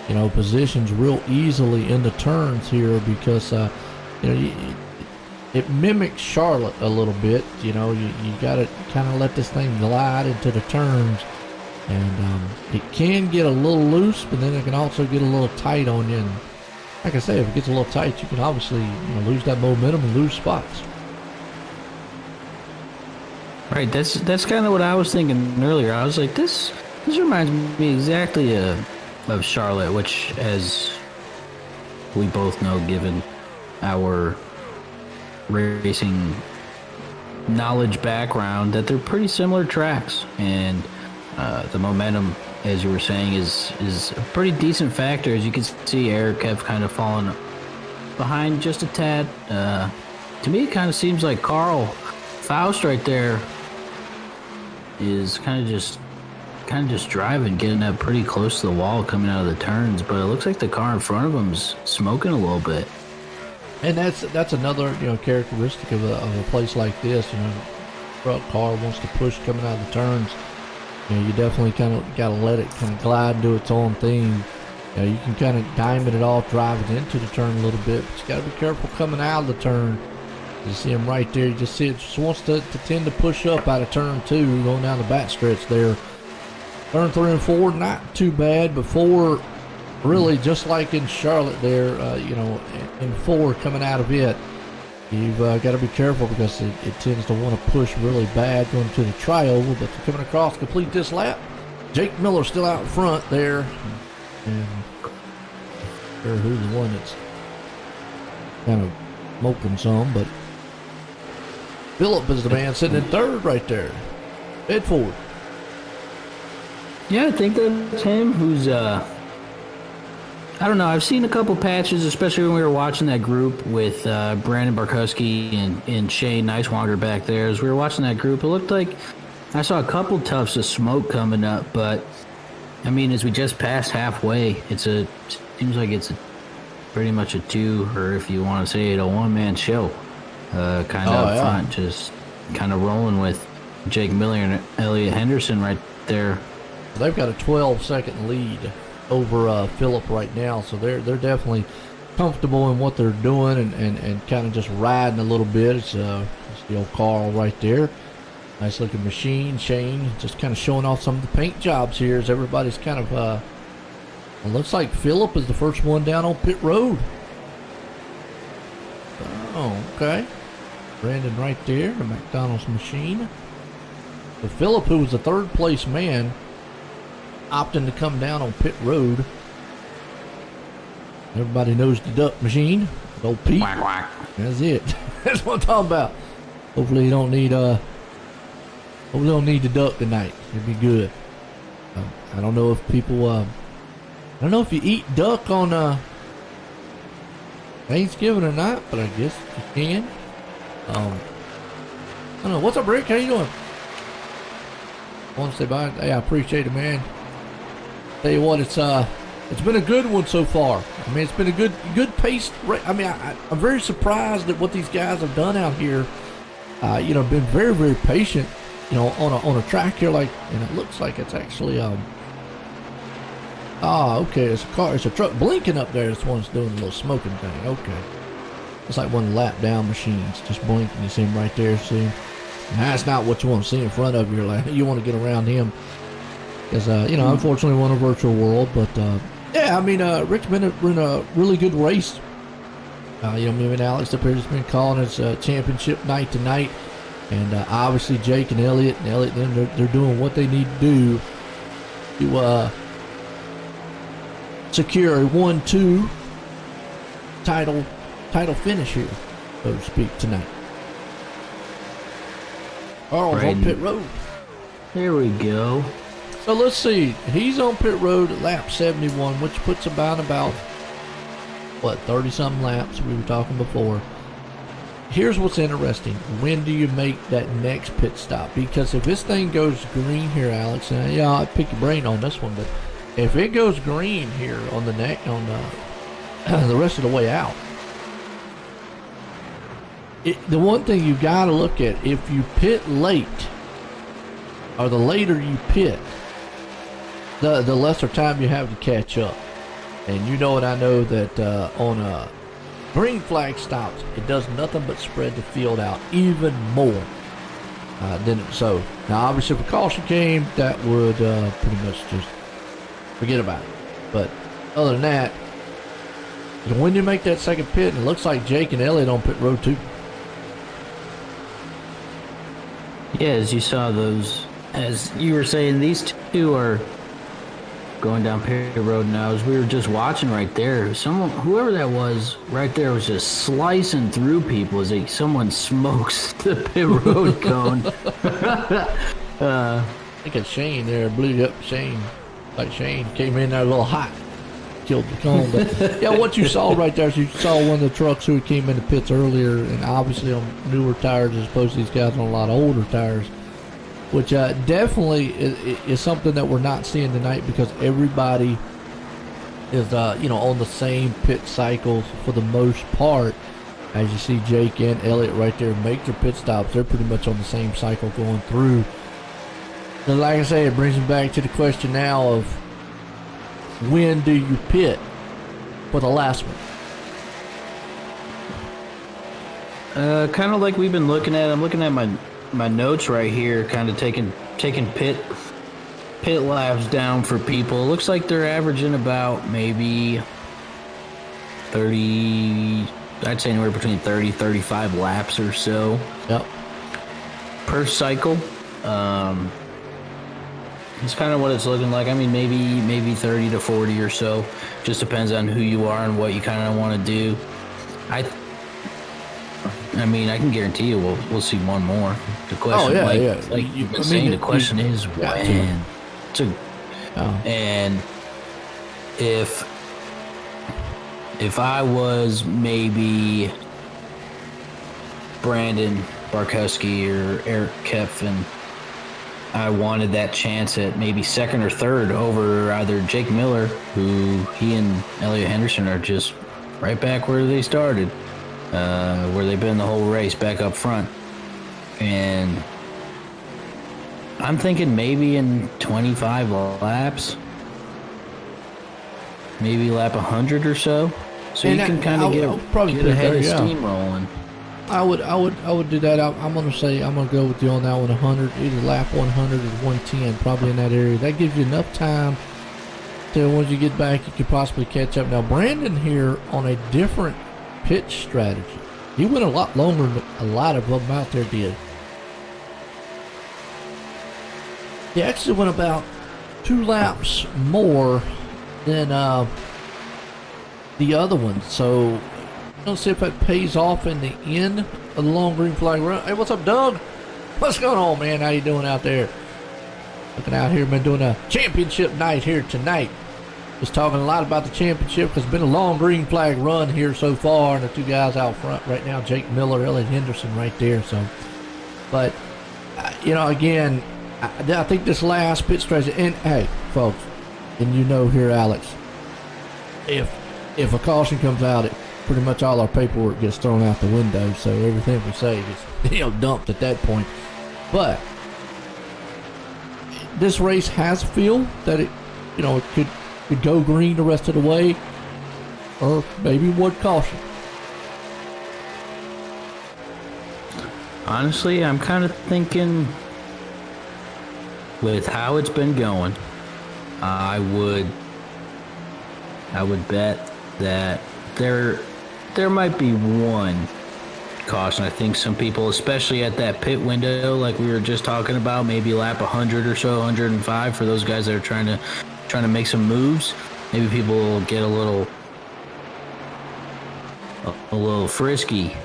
[SPEAKER 2] you know, positions real easily in the turns here because, you know, it mimics Charlotte a little bit. You know, you got to kind of let this thing glide into the turns. And it can get a little loose, but then it can also get a little tight on you. And like I say, if it gets a little tight, you can obviously, you know, lose that momentum and lose spots.
[SPEAKER 3] Right, that's kind of what I was thinking earlier. I was like, this reminds me exactly of Charlotte, which, as we both know, given our racing knowledge background, that they're pretty similar tracks. And the momentum, as you were saying, is a pretty decent factor. As you can see, Eric have kind of fallen behind just a tad. To me, it kind of seems like Carl Faust right there is kind of just driving, getting up pretty close to the wall coming out of the turns. But it looks like the car in front of him's smoking a little bit.
[SPEAKER 2] And that's another, you know, characteristic of a place like this. You know, truck car wants to push coming out of the turns. You know, you definitely kind of got to let it kind of glide and do its own thing. You know, you can kind of diamond it off, drive it into the turn a little bit, but you got to be careful coming out of the turn. You see him right there. You just see it just wants to tend to push up out of turn 2, going down the back stretch there. Turn 3 and 4, not too bad, but 4, really just like in Charlotte there, you know, in 4 coming out of it. You've got to be careful because it tends to want to push really bad going to the trioval, but they're coming across to complete this lap. Jake Miller still out in front there. And sure who's the one that's kind of smoking some, but Phillip is the man sitting in third right there. Head forward.
[SPEAKER 3] Yeah, I think that's him who's I don't know. I've seen a couple patches, especially when we were watching that group with Brandon Barkowski and Shane Nicewanger back there. As we were watching that group, it looked like I saw a couple tufts of smoke coming up. But, I mean, as we just passed halfway, seems like it's pretty much a 2, or if you want to say it, a one-man show. Kind of up front, just kind of rolling with Jake Miller and Elliot Henderson right there.
[SPEAKER 2] They've got a 12-second lead over Phillip right now, so they're definitely comfortable in what they're doing and kind of just riding a little bit. It's the old Carl right there. Nice looking machine. Shane just kind of showing off some of the paint jobs here as everybody's kind of it looks like Phillip is the first one down on pit road. Oh, okay. Brandon right there, the McDonald's machine. So Phillip, who was the third place man, opting to come down on pit road. Everybody knows the duck machine. Old Pete.
[SPEAKER 3] Quack, quack.
[SPEAKER 2] That's it. That's what I'm talking about. Hopefully you don't need the duck tonight. It'd be good. I don't know if people I don't know if you eat duck on Thanksgiving or not, but I guess you can. I don't know. What's up, Rick? How you doing? I want to say bye. Hey, I appreciate it, man. Tell you what, it's been a good one so far. I mean, it's been a good pace. I mean, I'm very surprised at what these guys have done out here. You know, been very, very patient. You know, on a track here, like, and it looks like it's actually okay. It's a car. It's a truck blinking up there. This one's doing a little smoking thing. Okay, it's like one of the lap down machines, just blinking. You see him right there. See him? And that's not what you want to see in front of you. Like, you want to get around him. Because, you know, unfortunately, we're in a virtual world. But, yeah, I mean, Rick's been in a really good race. You know, me and Alex up here has been calling it championship night tonight. And obviously, Jake and Elliot, they're doing what they need to do to secure a 1-2 title finish here, so to speak, tonight. Carl's on pit road.
[SPEAKER 3] There we go.
[SPEAKER 2] So let's see. He's on pit road at lap 71, which puts about what, 30-something laps we were talking before. here's what's interesting. When do you make that next pit stop? Because if this thing goes green here, Alex, and yeah, I'll pick your brain on this one, but if it goes green here on the the rest of the way out, the one thing you got to look at, if you pit late, or the later you pit, the lesser time you have to catch up. And you know, and I know that on green flag stops, it does nothing but spread the field out even more than it so. Now, obviously, if a caution came, that would pretty much just forget about it. But other than that, when you make that second pit, and it looks like Jake and Elliott on pit road too.
[SPEAKER 3] Yeah, as you saw those, as you were saying, these two are going down pit road now. As we were just watching right there, whoever that was right there was just slicing through people as someone smokes the pit road cone.
[SPEAKER 2] I think it's Shane there, blew up Shane. Like Shane came in there a little hot, killed the cone. But yeah, what you saw right there is you saw one of the trucks who came in the pits earlier, and obviously on newer tires as opposed to these guys on a lot of older tires, which definitely is something that we're not seeing tonight, because everybody is on the same pit cycles for the most part. As you see Jake and Elliott right there make their pit stops, they're pretty much on the same cycle going through. And like I say, it brings me back to the question now of when do you pit for the last one?
[SPEAKER 3] Kind of like we've been looking at. I'm looking at my notes right here, kind of taking pit laps down for people. It looks like they're averaging about maybe 30, I'd say anywhere between 30, 35 laps or so.
[SPEAKER 2] Yep.
[SPEAKER 3] Per cycle. It's kind of what it's looking like. I mean, maybe 30 to 40 or so. Just depends on who you are and what you kind of want to do. I mean, I can guarantee you we'll see one more. The question, like you've been saying, the question is when. And if I was maybe Brandon Barkowski or Eric Kepf, and I wanted that chance at maybe second or third over either Jake Miller, who he and Elliott Henderson are just right back where they started. Where they've been the whole race, back up front. And I'm thinking maybe in 25 laps, maybe lap 100 or so. So and you can kind of get ahead of steam rolling.
[SPEAKER 2] I would do that. I'm going to go with you on that one, 100, either lap 100 or 110, probably in that area. That gives you enough time to, once you get back, you could possibly catch up. Now, Brandon here on a different pitch strategy. He went a lot longer than a lot of them out there did. He actually went about 2 laps more than the other one. So, let's see if that pays off in the end of the long green flag run. Hey, what's up, Doug? What's going on, man? How you doing out there? Looking out here, been doing a championship night here tonight. Just talking a lot about the championship because it's been a long green flag run here so far, and the two guys out front right now, Jake Miller, Elliott Henderson right there. So, but again, I think this last pit strategy, and hey, folks, and here, Alex, if a caution comes out, it pretty much all our paperwork gets thrown out the window. So everything we say is dumped at that point. But this race has a feel that it could go green the rest of the way, or maybe would caution.
[SPEAKER 3] Honestly, I'm kind of thinking with how it's been going, I would bet that there might be one caution. I think some people, especially at that pit window, like we were just talking about, maybe lap 100 or so, 105 for those guys that are trying to make some moves. Maybe people will get a little frisky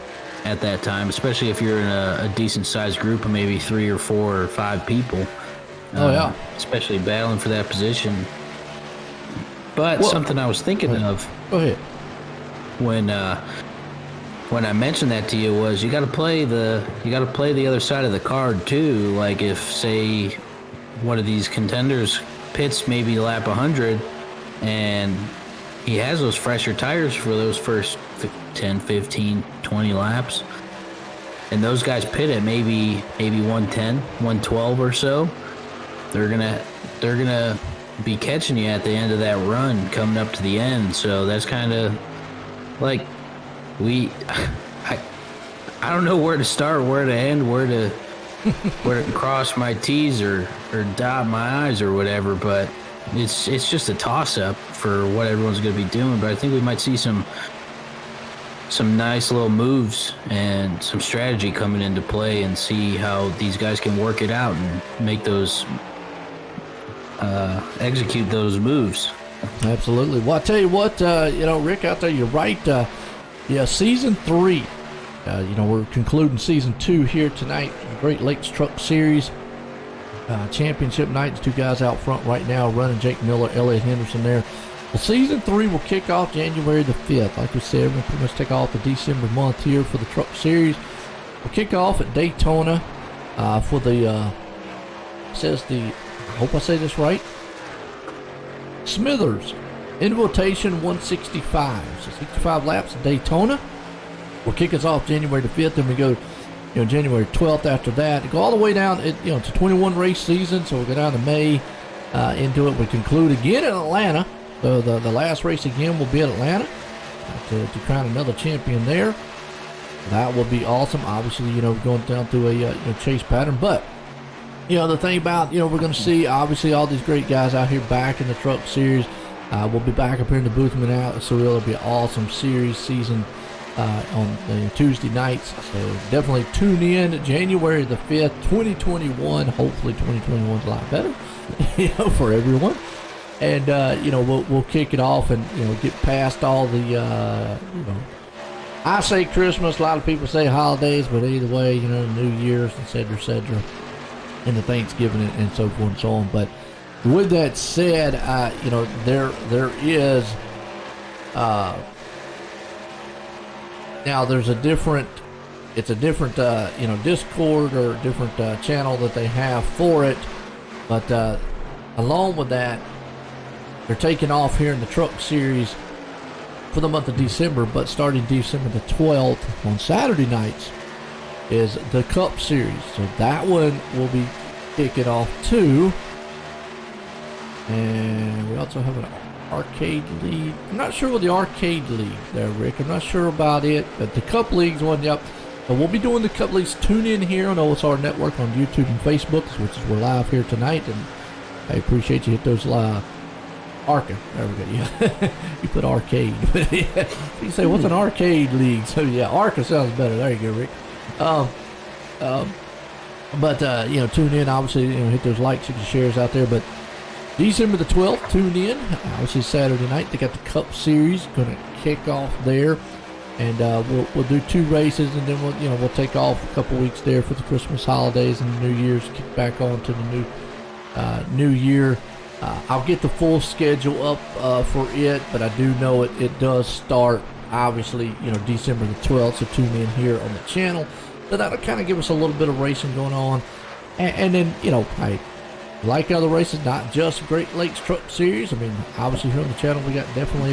[SPEAKER 3] at that time, especially if you're in a decent sized group of maybe 3 or 4 or 5 people. Especially battling for that position. But something I was thinking of.
[SPEAKER 2] Go ahead.
[SPEAKER 3] When when I mentioned that to you was you got to play the other side of the card too. Like if say one of these contenders pits maybe lap 100 and he has those fresher tires for those first 10, 15, 20 laps, and those guys pit at maybe 110, 112 or so, they're gonna be catching you at the end of that run coming up to the end. So that's kind of like I don't know where to start, where to end, where to cross my T's or dot my I's or whatever, but it's just a toss-up for what everyone's going to be doing. But I think we might see some nice little moves and some strategy coming into play and see how these guys can work it out and make those execute those moves.
[SPEAKER 2] Absolutely. Well, I tell you what, Rick, out there, you're right. Season 3. We're concluding season 2 here tonight. Great Lakes Truck Series championship night. The two guys out front right now running, Jake Miller, Elliott Henderson there. Well, season 3 will kick off January the 5th. Like we said, we're going to pretty much take off the December month here for the Truck Series. We'll kick off at Daytona for the, I hope I say this right, Smithers Invitation 165. So 65 laps at Daytona. Will kick us off January the 5th, and we go, January 12th after that. Go all the way down, it's a 21 race season, so we'll go down to May into it. We conclude again in Atlanta. So the last race again will be at Atlanta to crown another champion there. That will be awesome. Obviously, going down through a chase pattern, but the thing about, we're going to see obviously all these great guys out here back in the Truck Series. We'll be back up here in the Boothman out, so it'll be an awesome series season on Tuesday nights. So definitely tune in January the 5th, 2021. Hopefully 2021 is a lot better, for everyone. And we'll kick it off and get past all the I say Christmas, a lot of people say holidays, but either way, New Year's, et cetera, and the Thanksgiving and so forth and so on. But with that said, there is now there's a different Discord or different channel that they have for it, but along with that, they're taking off here in the Truck Series for the month of December, but starting December the 12th on Saturday nights is the Cup Series. So that one will be kicking off too. And we also have an arcade league. I'm not sure with the arcade league there, Rick. I'm not sure about it, but the Cup League's one, yep. So we'll be doing the Cup Leagues. Tune in here on OSR Network on YouTube and Facebook, which is we're live here tonight. And I appreciate you hit those live. Arca. There we go. Yeah. You put arcade. You say, what's an arcade league? So yeah, Arca sounds better. There you go, Rick. Tune in. Obviously, hit those likes and shares out there. But December the 12th, tune in. Obviously, Saturday night, they got the Cup Series going to kick off there. And we'll do 2 races, and then we'll take off a couple weeks there for the Christmas holidays and New Year's. Kick back on to the new year. I'll get the full schedule up for it, but I do know it does start, obviously, December the 12th, so tune in here on the channel. So that'll kind of give us a little bit of racing going on. And then, I like other races, not just Great Lakes Truck Series. I mean, obviously here on the channel we got definitely,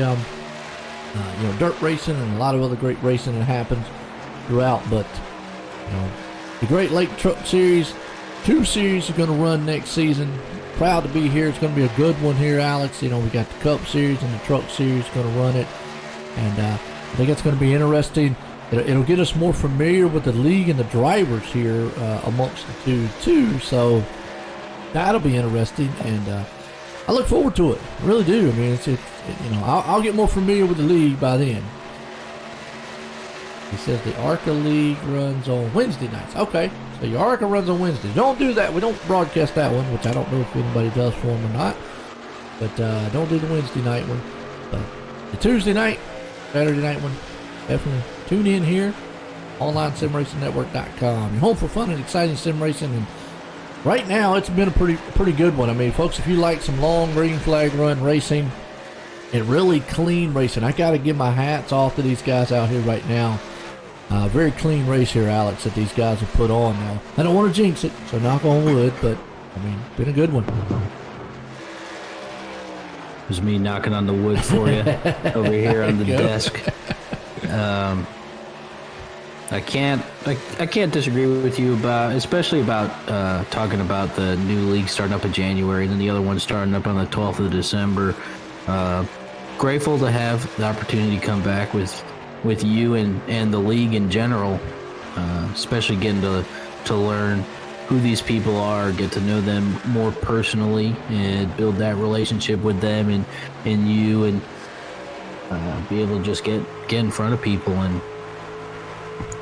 [SPEAKER 2] dirt racing and a lot of other great racing that happens throughout. But, the Great Lake Truck Series, 2 series are going to run next season. Proud to be here. It's going to be a good one here, Alex. We got the Cup Series and the Truck Series going to run it. And I think it's going to be interesting. It'll get us more familiar with the league and the drivers here amongst the two, too. So that'll be interesting. And I look forward to it. I really do. I mean, I'll get more familiar with the league by then. He says the ARCA League runs on Wednesday nights. Okay, so your ARCA runs on Wednesdays. Don't do that. We don't broadcast that one, which I don't know if anybody does for them or not. But don't do the Wednesday night one. But the Tuesday night, Saturday night one, definitely tune in here. OnlineSimRacingNetwork.com. Your home for fun and exciting sim racing. And right now, it's been a pretty good one. I mean, folks, if you like some long green flag run racing and really clean racing, I got to give my hats off to these guys out here right now. Very clean race here, Alex, that these guys have put on now. I don't want to jinx it, so knock on wood, but, I mean, been a good one.
[SPEAKER 3] It was me knocking on the wood for you over here on the desk. I can't disagree with you about, especially about talking about the new league starting up in January, and then the other one starting up on the 12th of December. Grateful to have the opportunity to come back with you and the league in general, especially getting to learn who these people are, get to know them more personally, and build that relationship with them and you, and be able to just get in front of people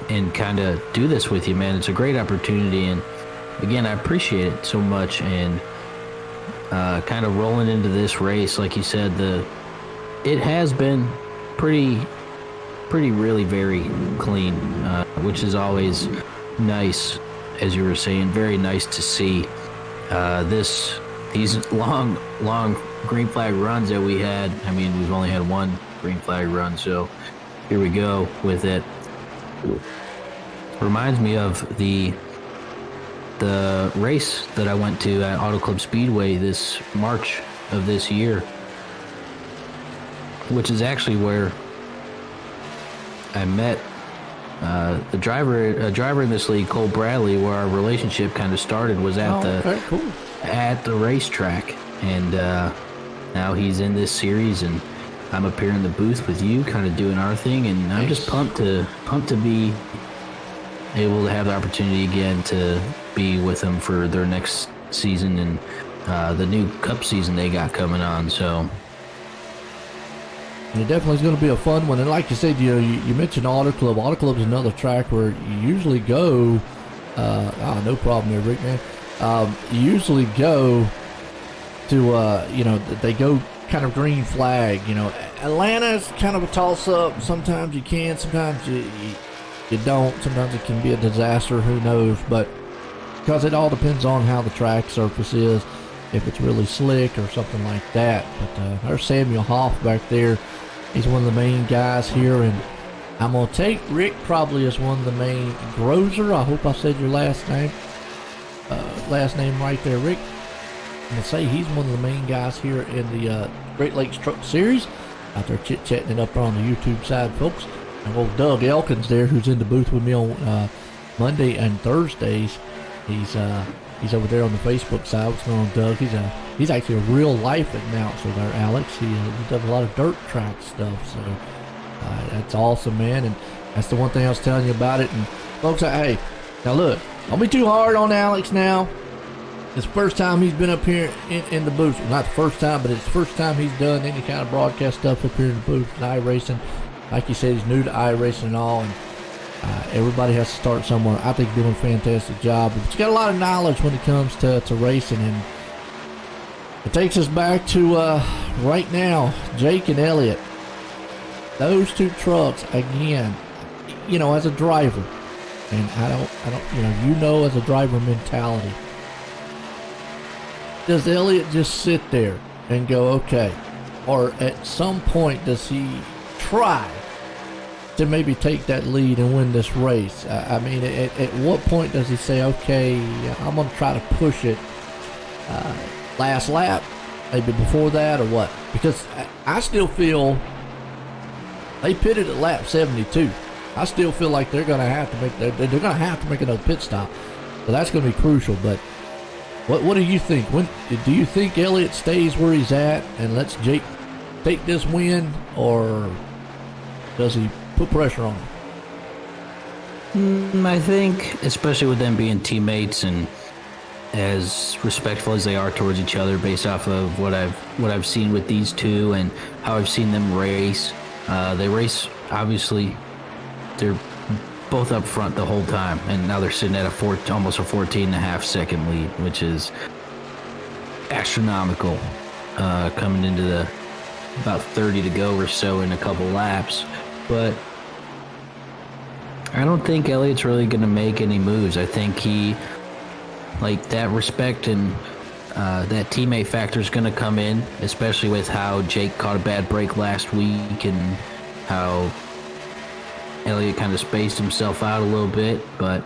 [SPEAKER 3] and kind of do this with you, man. It's a great opportunity, and again, I appreciate it so much. And kind of rolling into this race, like you said, it has been pretty really very clean, which is always nice, as you were saying, very nice to see. These long green flag runs that we had, I mean, we've only had one green flag run, so here we go with it. Reminds me of the race that I went to at Auto Club Speedway this March of this year, which is actually where I met a driver in this league, Cole Bradley, where our relationship kind of started, was at the racetrack, and now he's in this series, and I'm up here in the booth with you, kind of doing our thing, and I'm just pumped to be able to have the opportunity again to be with them for their next season and the new Cup season they got coming on. So
[SPEAKER 2] it definitely is going to be a fun one. And like you said, you mentioned Auto Club. Auto Club is another track where you usually go. No problem there, Rick, man. You usually go to they go kind of green flag. Atlanta is kind of a toss up. Sometimes you can, sometimes you don't. Sometimes it can be a disaster. Who knows? But because it all depends on how the track surface is, if it's really slick or something like that. But there's Samuel Hoff back there. He's one of the main guys here, and I'm gonna take Rick probably as one of the main Grozer. I hope I said your last name right there, Rick. I'm gonna say he's one of the main guys here in the Great Lakes Truck Series. Out there chit-chatting it up on the YouTube side, folks. And old Doug Elkins there, who's in the booth with me on Monday and Thursdays. He's over there on the Facebook side. What's going on, Doug? He's actually a real life announcer there, Alex. He does a lot of dirt track stuff. So that's awesome, man. And that's the one thing I was telling you about it. And folks, hey, now look, don't be too hard on Alex now. It's the first time he's been up here in the booth. Well, not the first time, but it's the first time he's done any kind of broadcast stuff up here in the booth in iRacing. Like you said, he's new to iRacing and all, and everybody has to start somewhere. I think he's doing a fantastic job. But you got a lot of knowledge when it comes to racing, and it takes us back to right now, Jake and Elliott. Those two trucks again. As a driver, and I don't, as a driver mentality. Does Elliott just sit there and go, okay? Or at some point, does he try to maybe take that lead and win this race? At what point does he say, okay, I'm going to try to push it last lap, maybe before that, or what? Because I still feel they pitted at lap 72. I still feel like they're going to have to make another pit stop. So that's going to be crucial. But what do you think? Do you think Elliott stays where he's at and lets Jake take this win, or does he put pressure on him?
[SPEAKER 3] I think, especially with them being teammates and as respectful as they are towards each other, based off of what I've seen with these two and how I've seen them race. They race, obviously, they're both up front the whole time, and now they're sitting at almost a 14.5 second lead, which is astronomical, coming into the about 30 to go or so in a couple laps. But I don't think Elliott's really going to make any moves. I think that respect and that teammate factor is going to come in, especially with how Jake caught a bad break last week and how Elliott kind of spaced himself out a little bit, but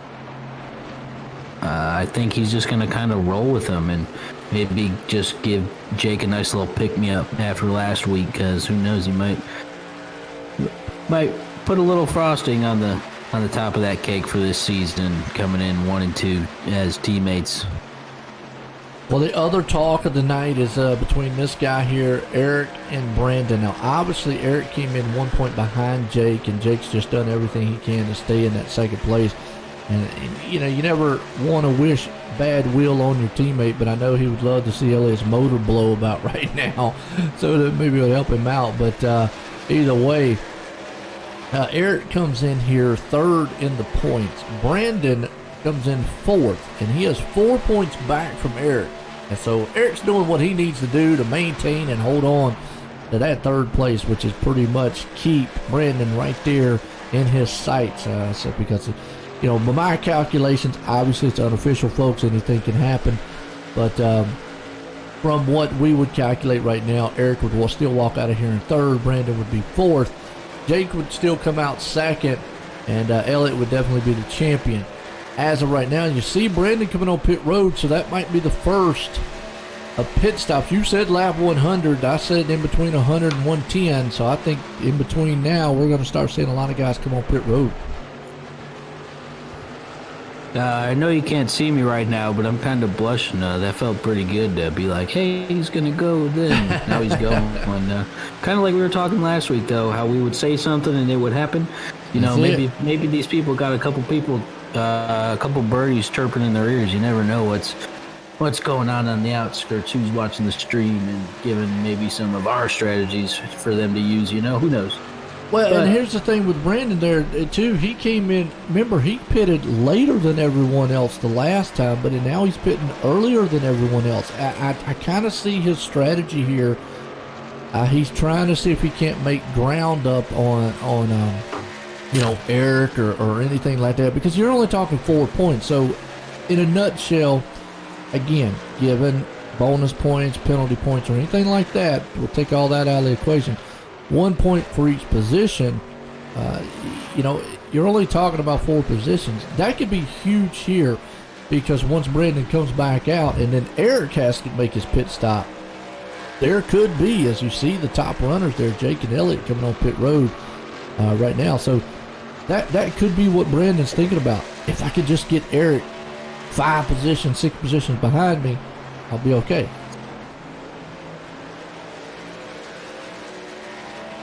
[SPEAKER 3] I think he's just going to kind of roll with him and maybe just give Jake a nice little pick-me-up after last week, because who knows, he might put a little frosting on the top of that cake for this season, coming in 1 and 2 as teammates.
[SPEAKER 2] Well, the other talk of the night is between this guy here, Eric, and Brandon. Now, obviously, Eric came in 1 point behind Jake, and Jake's just done everything he can to stay in that second place. And you know, you never want to wish bad will on your teammate, but I know he would love to see Elliott's motor blow about right now, so that maybe it'll help him out. But either way, Eric comes in here third in the points. Brandon comes in fourth, and he has 4 points back from Eric. And so Eric's doing what he needs to do to maintain and hold on to that third place, which is pretty much keep Brandon right there in his sights. So because, you know, by my calculations, obviously it's unofficial, folks, anything can happen. But from what we would calculate right now, Eric would still walk out of here in third. Brandon would be fourth. Jake would still come out second, and Elliott would definitely be the champion. As of right now, you see Brandon coming on pit road, so that might be the first of pit stops. You said lap 100. I said in between 100 and 110, so I think in between now, we're going to start seeing a lot of guys come on pit road.
[SPEAKER 3] I know you can't see me right now, but I'm kind of blushing. That felt pretty good to be like, hey, he's going to go then. Now he's going. Kind of like we were talking last week, though, how we would say something and it would happen. You know, maybe these people got a couple birdies chirping in their ears. You never know what's going on the outskirts, who's watching the stream and giving maybe some of our strategies for them to use. You know, who knows?
[SPEAKER 2] Well, and here's the thing with Brandon there, too. He came in, remember, he pitted later than everyone else the last time, but now he's pitting earlier than everyone else. I kind of see his strategy here. He's trying to see if he can't make ground up on you know, Eric or anything like that, because you're only talking 4 points. So, in a nutshell, again, given bonus points, penalty points, or anything like that, we'll take all that out of the equation. 1 point for each position. You know, you're only talking about 4 positions. That could be huge here, because once Brandon comes back out and then Eric has to make his pit stop, there could be, as you see, the top runners there, Jake and Elliott, coming on pit road right now. So that could be what Brandon's thinking about. If I could just get Eric 5 positions, 6 positions behind me, I'll be okay.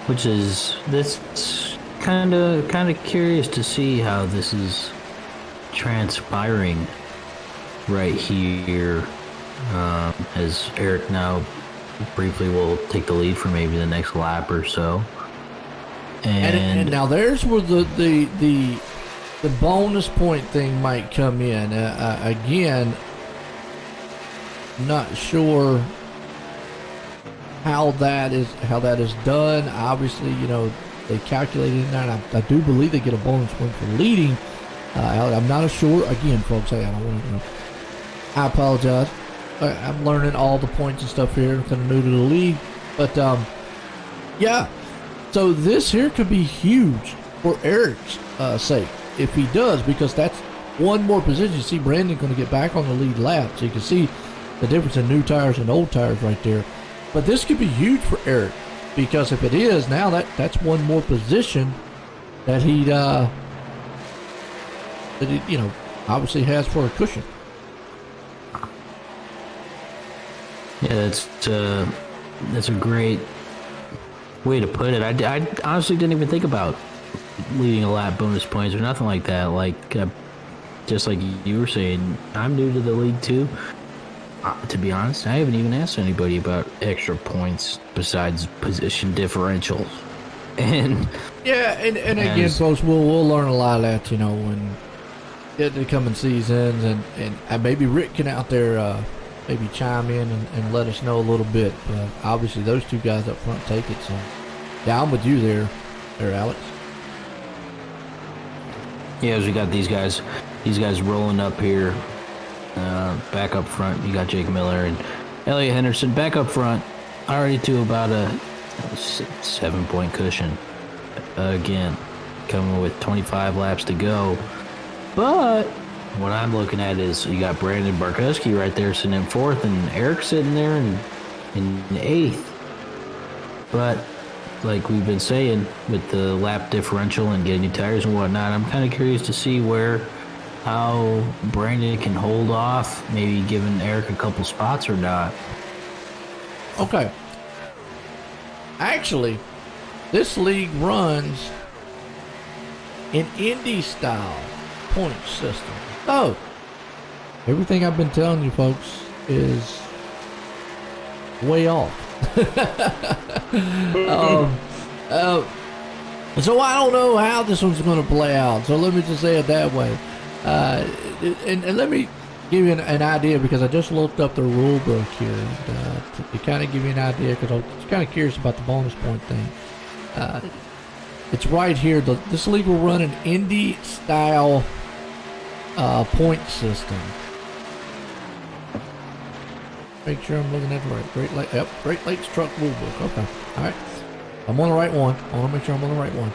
[SPEAKER 3] Which is, this kind of curious to see how this is transpiring right here, as Eric now briefly will take the lead for maybe the next lap or so. And
[SPEAKER 2] now there's where the bonus point thing might come in. Again, not sure how that is done. Obviously, you know, they calculated it, and I do believe they get a bonus point for leading. I'm not sure. Again, folks, I don't want to. You know, I apologize. I'm learning all the points and stuff here. I'm kind of new to the league, but yeah. So this here could be huge for Eric's sake if he does, because that's one more position. You see Brandon going to get back on the lead lap, so you can see the difference in new tires and old tires right there. But this could be huge for Eric, because if it is, now that's one more position that he you know, obviously has for a cushion.
[SPEAKER 3] Yeah, that's a great way to put it. I honestly didn't even think about leading a lap bonus points or nothing like that. Like, just like you were saying, I'm new to the league too. To be honest, I haven't even asked anybody about extra points besides position differentials. And
[SPEAKER 2] yeah, and again, folks, we'll learn a lot of that, you know, when get the coming seasons, and maybe Rick can out there maybe chime in and let us know a little bit. Obviously, those two guys up front take it. So, yeah, I'm with you there, Alex.
[SPEAKER 3] Yeah, as we got these guys rolling up here. Back up front, you got Jake Miller and Elliott Henderson back up front, already to about a 7 point cushion. Again, coming with 25 laps to go. But what I'm looking at is you got Brandon Barkowski right there sitting in 4th, and Eric sitting there in 8th. But like we've been saying, with the lap differential and getting new tires and whatnot, I'm kind of curious to see how Brandon can hold off, maybe giving Eric a couple spots or not.
[SPEAKER 2] Okay. Actually, this league runs an Indy style point system. So, everything I've been telling you folks is way off. So I don't know how this one's going to play out. So let me just say it that way. And let me give you an idea, because I just looked up the rule book here to kind of give you an idea, because I was kind of curious about the bonus point thing. It's right here. This league will run an Indy style point system. Make sure I'm looking at the right. Great Lakes Truck Rule Book. Okay. All right. I'm on the right one. I want to make sure I'm on the right one.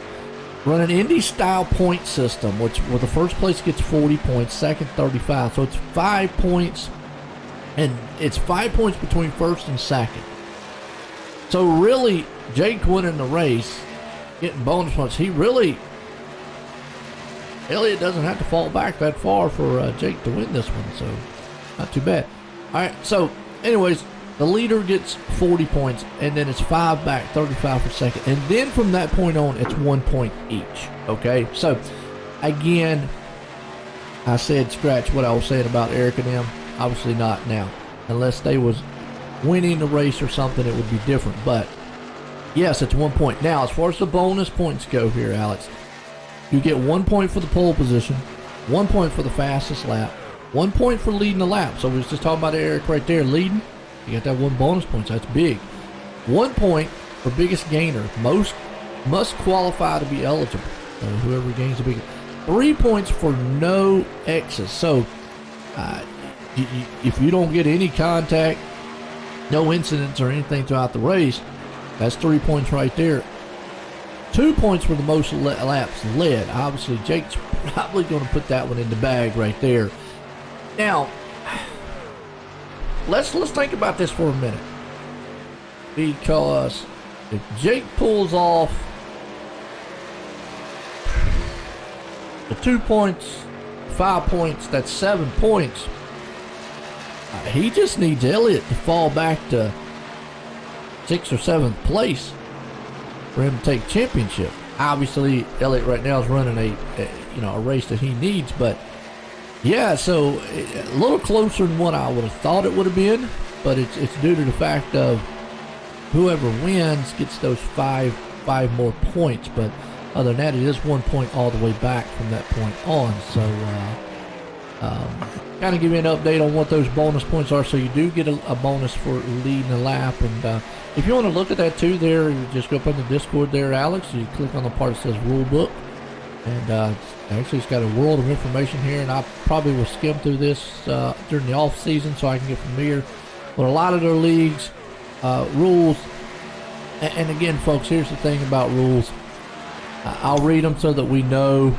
[SPEAKER 2] Run an Indy style point system, where the first place gets 40 points, second 35. So it's 5 points, and it's 5 points between first and second. So really, Jake winning the race, getting bonus points. Elliott doesn't have to fall back that far for Jake to win this one, so not too bad. All right, so anyways, the leader gets 40 points, and then it's 5 back, 35 for second. And then from that point on, it's 1 point each, okay? So, again, I said scratch what I was saying about Eric and them. Obviously not now. Unless they was winning the race or something, it would be different. But, yes, it's 1 point. Now, as far as the bonus points go here, Alex, you get 1 point for the pole position, 1 point for the fastest lap, 1 point for leading the lap. So we was just talking about Eric right there leading. You got that 1 bonus point, so that's big. 1 point for biggest gainer. Most must qualify to be eligible. So whoever gains the biggest. 3 points for no X's. So if you don't get any contact, no incidents or anything throughout the race, that's 3 points right there. 2 points for the most laps led. Obviously, Jake's probably going to put that one in the bag right there. Now, let's think about this for a minute, because if Jake pulls off the 2 points, 5 points, that's 7 points. He just needs Elliott to fall back to 6th or 7th place for him to take championship. Obviously, Elliott right now is running a race that he needs, but yeah, so a little closer than what I would have thought it would have been, but it's due to the fact of whoever wins gets those five more points. But other than that, it is 1 point all the way back from that point on. So kind of give you an update on what those bonus points are. So you do get a bonus for leading a lap, and if you want to look at that too, there you just go up on the Discord there, Alex. You click on the part that says rule book, and actually it's got a world of information here, and I probably will skim through this during the off season so I can get familiar with a lot of their leagues, rules. And again, folks, here's the thing about rules. I'll read them so that we know,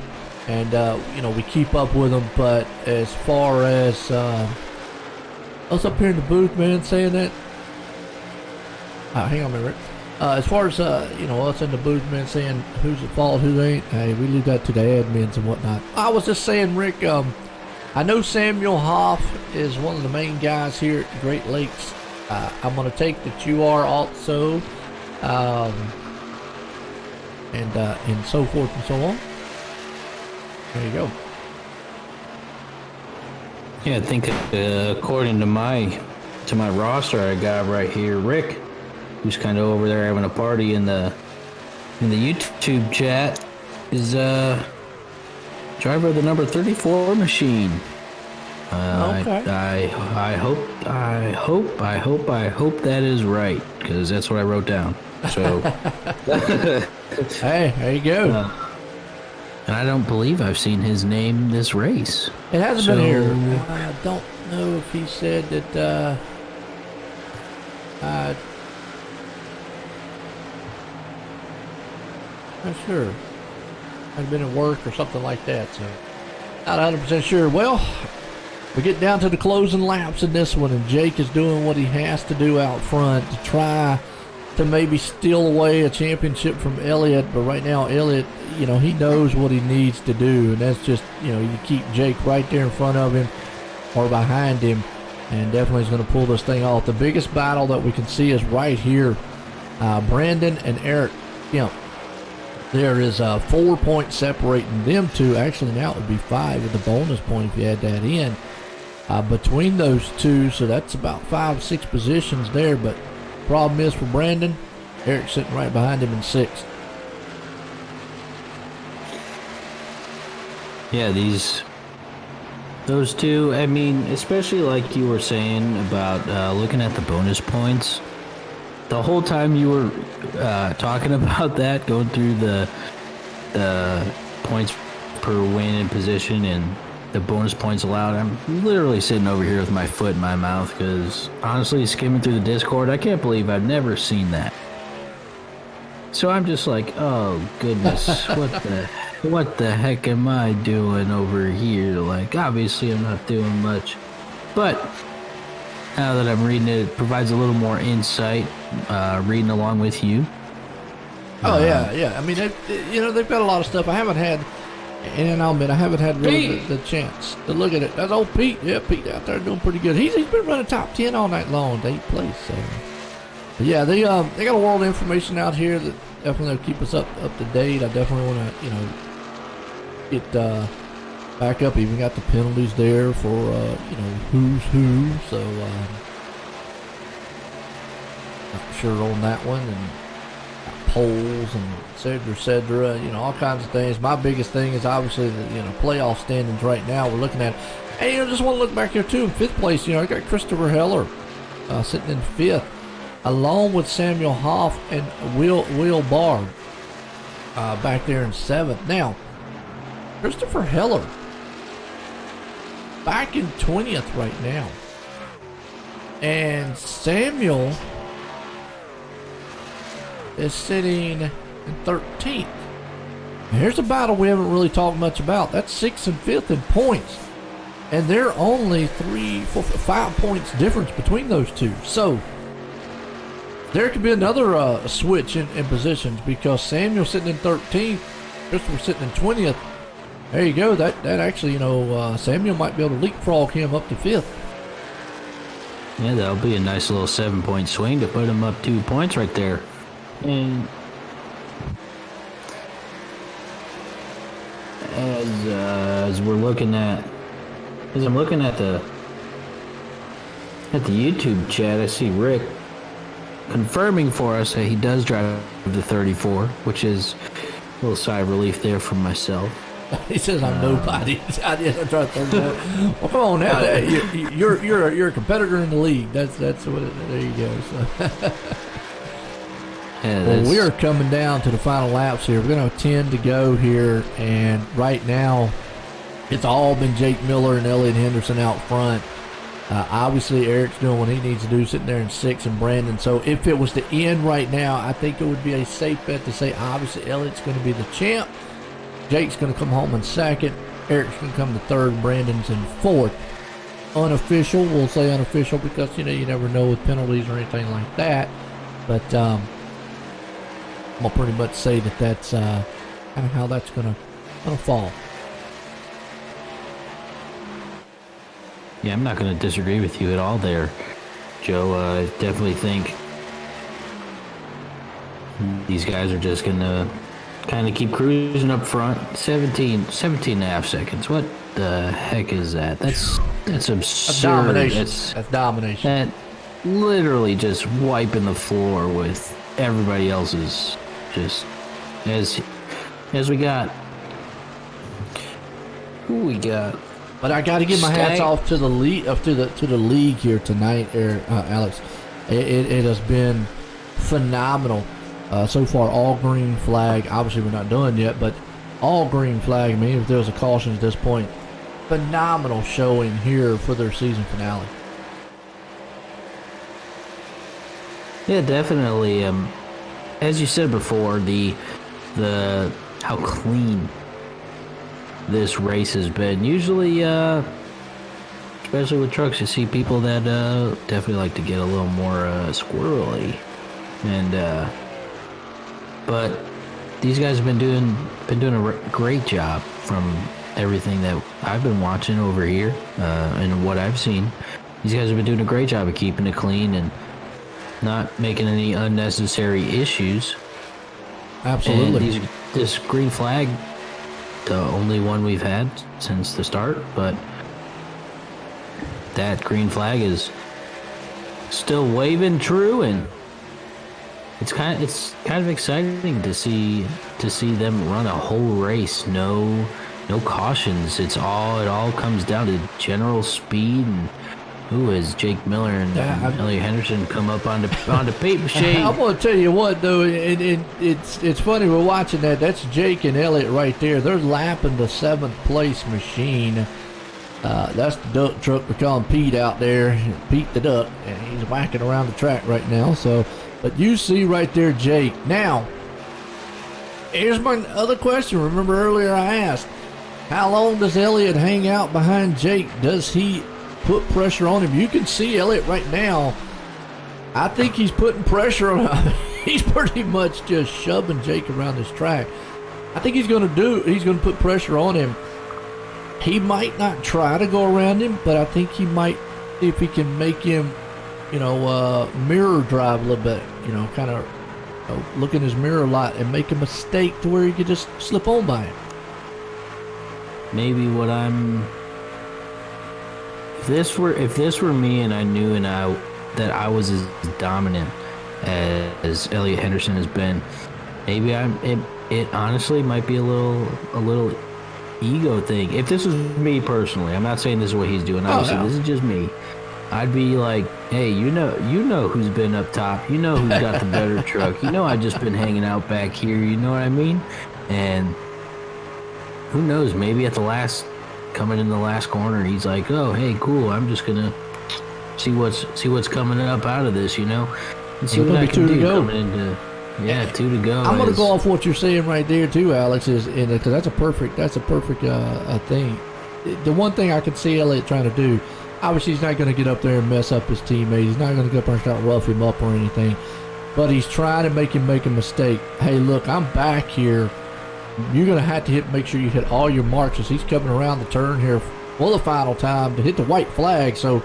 [SPEAKER 2] and we keep up with them. But as far as us up here in the booth, man, saying that, hang on a minute, Rick. As far as us in the booth, man, saying who's at fault, who ain't, hey, we leave that to the admins and whatnot. I was just saying, Rick, I know Samuel Hoff is one of the main guys here at the Great Lakes. I'm going to take that you are also, and so forth and so on. There you go.
[SPEAKER 3] Yeah, I think according to my roster I got right here, Rick, who's kind of over there having a party in the YouTube chat, is driver of the number 34 machine.
[SPEAKER 2] Okay.
[SPEAKER 3] I hope that is right, because that's what I wrote down. So
[SPEAKER 2] hey, there you go.
[SPEAKER 3] And I don't believe I've seen his name this race.
[SPEAKER 2] It hasn't been here. I don't know if he said that. Not sure. have been at work or something like that. So not 100% sure. Well, we get down to the closing laps in this one, and Jake is doing what he has to do out front to try to maybe steal away a championship from Elliott. But right now, Elliott, he knows what he needs to do, and that's just, you keep Jake right there in front of him or behind him, and definitely is going to pull this thing off. The biggest battle that we can see is right here. Brandon and Eric Kemp. There is 4 points separating them two. Actually, now it would be 5 with the bonus point if you add that in. Between those two, so that's about 5-6 positions there. But problem is for Brandon, Eric's sitting right behind him in 6th.
[SPEAKER 3] Yeah, those two, I mean, especially like you were saying about looking at the bonus points. The whole time you were talking about that, going through the points per win in position and the bonus points allowed, I'm literally sitting over here with my foot in my mouth because honestly, skimming through the Discord, I can't believe I've never seen that. So I'm just like, oh goodness, what the heck am I doing over here? Like, obviously I'm not doing much, but now that I'm reading it, it provides a little more insight, reading along with you.
[SPEAKER 2] Oh, yeah. I mean, they've got a lot of stuff. I haven't had, and I'll admit, I haven't had really the chance to look at it. That's old Pete. Yeah, Pete out there doing pretty good. He's been running top 10 all night long, 8th place. So, but yeah, they got a world of information out here that definitely will keep us up to date. I definitely want to, get back up. Even got the penalties there for who's who. So not sure on that one, and polls and et cetera, all kinds of things. My biggest thing is obviously the playoff standings right now. We're looking at, and just want to look back here too in 5th place. I got Christopher Heller sitting in 5th, along with Samuel Hoff and Will Bard back there in 7th. Now, Christopher Heller back in 20th right now, and Samuel is sitting in 13th. And here's a battle we haven't really talked much about. That's 6th and 5th in points, and they're only 3, 4, 5 points difference between those two. So there could be another switch in positions, because Samuel's sitting in 13th, Christopher sitting in 20th. There you go. That actually, Samuel might be able to leapfrog him up to 5th.
[SPEAKER 3] Yeah, that'll be a nice little 7-point swing to put him up 2 points right there. And as I'm looking at the YouTube chat, I see Rick confirming for us that he does drive the 34, which is a little sigh of relief there for myself.
[SPEAKER 2] He says I'm nobody. I tried 34. Well, come on now. You're a competitor in the league. That's what. There you go. So.
[SPEAKER 3] Yeah,
[SPEAKER 2] well, we are coming down to the final laps here. We're going to have 10 to go here, and right now it's all been Jake Miller and Elliott Henderson out front. Obviously, Eric's doing what he needs to do, sitting there in 6th, and Brandon. So if it was to end right now, I think it would be a safe bet to say obviously Elliott's going to be the champ. Jake's going to come home in 2nd. Eric's going to come to 3rd. Brandon's in 4th. Unofficial, we'll say unofficial, because you never know with penalties or anything like that. But I'm gonna pretty much say that's kind of how that's gonna fall.
[SPEAKER 3] Yeah, I'm not going to disagree with you at all there, Joe. I definitely think these guys are just going to kind of keep cruising up front. 17 and a half seconds. What the heck is that? That's absurd.
[SPEAKER 2] That's domination. That's domination.
[SPEAKER 3] That literally just wiping the floor with everybody else's. Just as we got. Who we got?
[SPEAKER 2] But I got to give my hats off to the league, to the league here tonight, Alex. It has been phenomenal so far. All green flag. Obviously, we're not done yet, but all green flag. I mean, if there was a caution at this point, phenomenal showing here for their season finale.
[SPEAKER 3] Yeah, definitely. As you said before, the how clean this race has been. Usually, especially with trucks, you see people that definitely like to get a little more squirrely, and but these guys have been doing a great job from everything that I've been watching over here and what I've seen. These guys have been doing a great job of keeping it clean and not making any unnecessary issues.
[SPEAKER 2] Absolutely.
[SPEAKER 3] And this green flag, the only one we've had since the start, but that green flag is still waving true, and it's kind of exciting to see them run a whole race. No cautions. It all comes down to general speed. And who is Jake Miller and Elliot Henderson come up on the paper shade?
[SPEAKER 2] I'm gonna tell you what though, it's funny we're watching that. That's Jake and Elliot right there. They're lapping the 7th place machine. That's the duck truck. We call him Pete out there. Pete the duck, and he's whacking around the track right now. So, but you see right there, Jake. Now, here's my other question. Remember earlier I asked, how long does Elliot hang out behind Jake? Does he put pressure on him? You can see Elliot right now. I think he's putting pressure on him. He's pretty much just shoving Jake around this track. I think he's going to put pressure on him. He might not try to go around him, but I think he might see if he can make him, mirror drive a little bit, kind of look in his mirror a lot and make a mistake to where he could just slip on by him.
[SPEAKER 3] Maybe if this were me and I knew that I was as dominant as Elliot Henderson has been, maybe it honestly might be a little ego thing. If this was me personally, I'm not saying this is what he's doing. Obviously, This is just me. I'd be like, hey, you know who's been up top. You know who's got the better truck. You know I've just been hanging out back here. You know what I mean? And who knows? Maybe coming in the last corner, he's like, oh, hey, cool. I'm just gonna see what's coming up out of this, and see what I can do coming into. Yeah, 2 to go.
[SPEAKER 2] I'm going to go off what you're saying right there too, Alex, because that's a perfect thing. The one thing I could see Elliot trying to do, obviously he's not going to get up there and mess up his teammate. He's not going to go up there and start rough him up or anything, but he's trying to make him make a mistake. Hey, look, I'm back here. You're going to have to make sure you hit all your marks as he's coming around the turn here for the final time to hit the white flag. So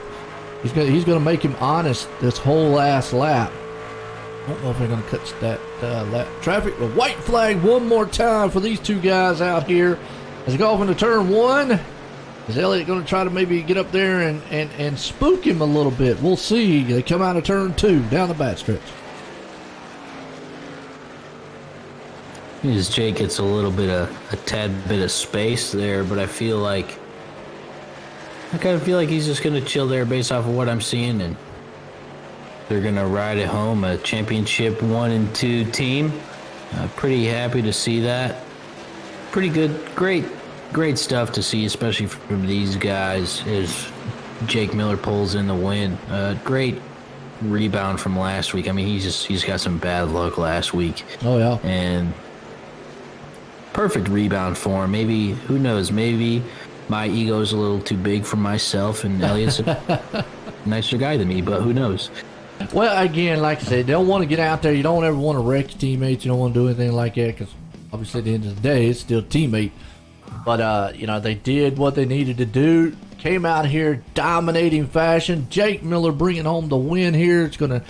[SPEAKER 2] he's going to make him honest this whole last lap. I don't know if they're going to catch that traffic. The white flag one more time for these two guys out here as they go off into turn 1. Is Elliott going to try to maybe get up there and spook him a little bit? We'll see. They come out of turn 2 down the backstretch.
[SPEAKER 3] As Jake gets a tad bit of space there, but I kind of feel like he's just going to chill there based off of what I'm seeing, and they're going to ride it home, a championship 1 and 2 team. Pretty happy to see that. Pretty good, great stuff to see, especially from these guys, as Jake Miller pulls in the win. Great rebound from last week. I mean, he's got some bad luck last week.
[SPEAKER 2] Oh, yeah.
[SPEAKER 3] And perfect rebound for him. Maybe, who knows, maybe my ego's a little too big for myself, and Elliot's a nicer guy than me, but who knows?
[SPEAKER 2] Well, again, like I said, they don't want to get out there. You don't ever want to wreck your teammates. You don't want to do anything like that because, obviously, at the end of the day, it's still a teammate. But, they did what they needed to do. Came out here dominating fashion. Jake Miller bringing home the win here. It's going to,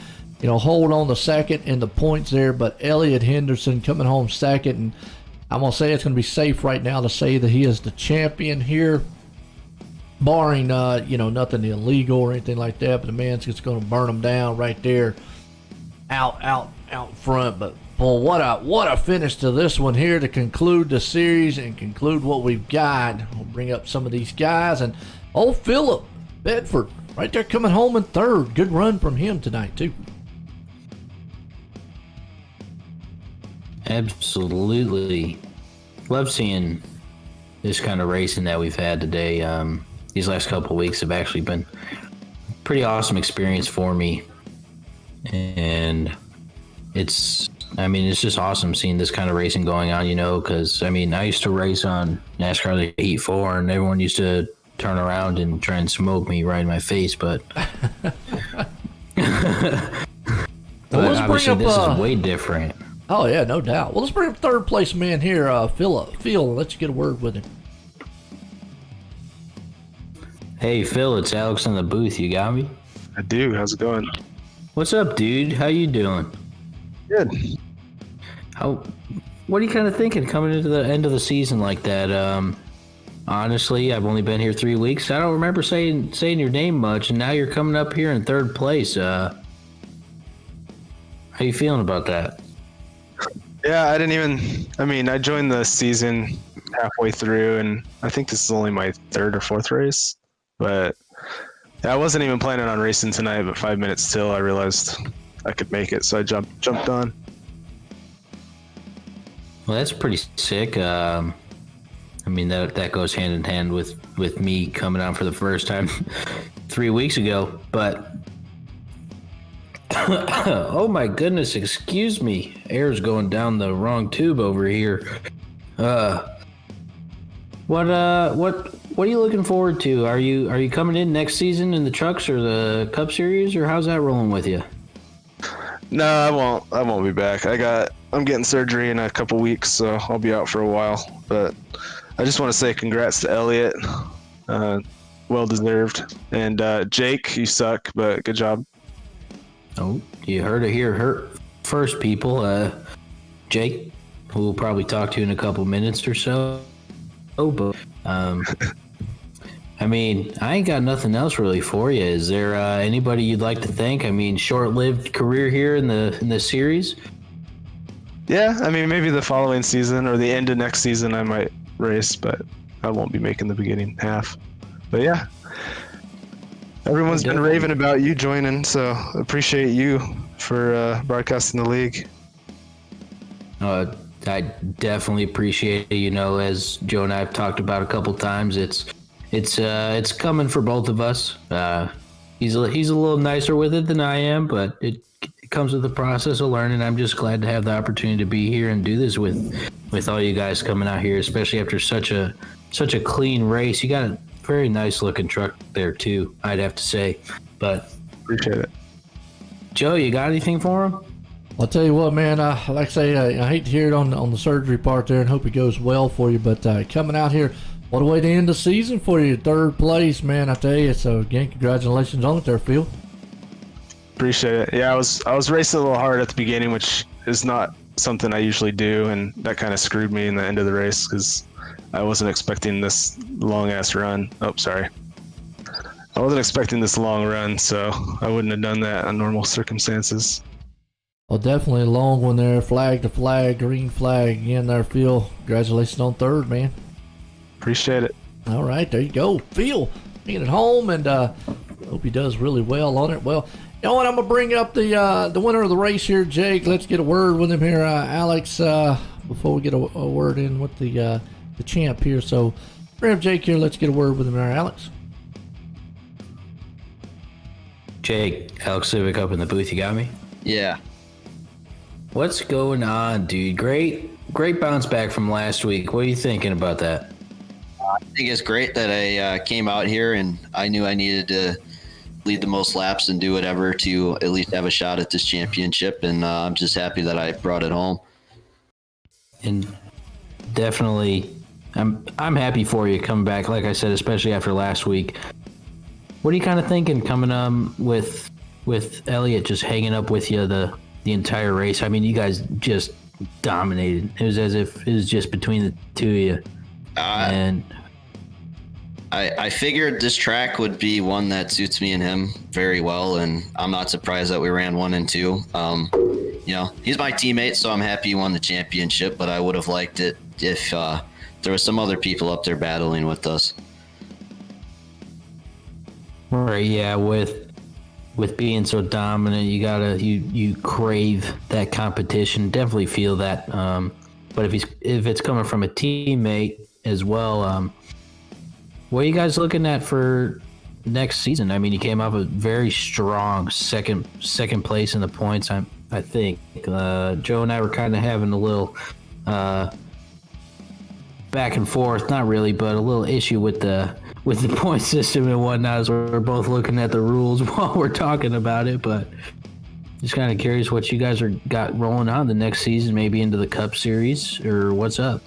[SPEAKER 2] hold on the second in the points there. But Elliot Henderson coming home second. And I'm going to say it's going to be safe right now to say that he is the champion here. Barring, nothing illegal or anything like that, but the man's just going to burn them down right there, out front. But boy, what a finish to this one here to conclude the series and conclude what we've got. We'll bring up some of these guys, and old Phillip Bedford right there coming home in third. Good run from him tonight too.
[SPEAKER 3] Absolutely, love seeing this kind of racing that we've had today. These last couple of weeks have actually been a pretty awesome experience for me, and it's I mean, it's just awesome seeing this kind of racing going on, because, I mean, I used to race on NASCAR the Heat 4, and everyone used to turn around and try and smoke me right in my face, but
[SPEAKER 2] Let's
[SPEAKER 3] obviously
[SPEAKER 2] bring up,
[SPEAKER 3] this is way different.
[SPEAKER 2] Oh, yeah, no doubt. Well, let's bring up third place man here, Phil, and let's get a word with him.
[SPEAKER 3] Hey, Phil, it's Alex in the booth. You got me?
[SPEAKER 4] I do. How's it going?
[SPEAKER 3] What's up, dude? How you doing?
[SPEAKER 4] Good.
[SPEAKER 3] What are you kind of thinking coming into the end of the season like that? Honestly, I've only been here 3 weeks. I don't remember saying your name much, and now you're coming up here in third place. How you feeling about that?
[SPEAKER 4] Yeah, I joined the season halfway through, and I think this is only my third or fourth race. But yeah, I wasn't even planning on racing tonight, but 5 minutes till I realized I could make it, so I jumped on.
[SPEAKER 3] Well, that's pretty sick. I mean, that goes hand in hand with me coming on for the first time 3 weeks ago. But oh my goodness, excuse me, air's going down the wrong tube over here. What are you looking forward to? Are you coming in next season in the trucks or the Cup Series, or how's that rolling with you?
[SPEAKER 4] No, I won't be back. I'm getting surgery in a couple weeks, so I'll be out for a while. But I just want to say congrats to Elliott. Well deserved. And Jake, you suck, but good job.
[SPEAKER 3] Oh, you heard it here first, people. Jake, who we'll probably talk to in a couple minutes or so. Oh, but I mean, I ain't got nothing else really for you. Is there anybody you'd like to thank? I mean, short-lived career here in the series.
[SPEAKER 4] Yeah, I mean, maybe the following season or the end of next season I might race, but I won't be making the beginning half. But yeah, everyone's been raving about you joining, so appreciate you for broadcasting the league.
[SPEAKER 3] I definitely appreciate it. As Joe and I have talked about a couple times, it's coming for both of us. He's a little nicer with it than I am, but it comes with the process of learning. I'm just glad to have the opportunity to be here and do this with all you guys coming out here, especially after such a clean race. You got a very nice looking truck there too, I'd have to say. But
[SPEAKER 4] appreciate it.
[SPEAKER 3] Joe, you got anything for him?
[SPEAKER 2] I'll tell you what, man. Like I say, I hate to hear it on the surgery part there, and hope it goes well for you. But coming out here, what a way to end the season for you, third place, man. I tell you. So again, congratulations on it, there, Phil.
[SPEAKER 4] Appreciate it. Yeah, I was racing a little hard at the beginning, which is not something I usually do, and that kind of screwed me in the end of the race because I wasn't expecting this long ass run. Oh, sorry. I wasn't expecting this long run, so I wouldn't have done that under normal circumstances.
[SPEAKER 2] Well, definitely a long one there. Flag to flag, green flag again there, Phil. Congratulations on third, man.
[SPEAKER 4] Appreciate it.
[SPEAKER 2] All right, there you go. Phil being at home, and hope he does really well on it. Well, you know what? I'm going to bring up the winner of the race here, Jake. Let's get a word with him here, Alex, before we get a word in with the champ here. So bring up Jake here. Let's get a word with him here, Alex.
[SPEAKER 3] Jake, Alex Civic up in the booth. You got me?
[SPEAKER 5] Yeah.
[SPEAKER 3] What's going on, dude? Great bounce back from last week. What are you thinking about that?
[SPEAKER 5] I think it's great that I came out here and I knew I needed to lead the most laps and do whatever to at least have a shot at this championship. And I'm just happy that I brought it home.
[SPEAKER 3] And definitely, I'm happy for you coming back. Like I said, especially after last week. What are you kind of thinking coming with Elliott just hanging up with you the entire race? I mean, you guys just dominated. It was as if it was just between the two of you. And
[SPEAKER 5] I figured this track would be one that suits me and him very well, and I'm not surprised that we ran 1 and 2. He's my teammate, so I'm happy he won the championship, but I would have liked it if there was some other people up there battling with us.
[SPEAKER 3] Right, yeah, with being so dominant, you crave that competition. Definitely feel that. But if it's coming from a teammate as well, what are you guys looking at for next season. I mean, he came off a very strong second place in the points. I think Joe and I were kind of having a little back and forth, not really, but a little issue with the point system and whatnot. As we're both looking at the rules while we're talking about it, but just kind of curious what you guys got rolling on the next season, maybe into the Cup Series, or what's up.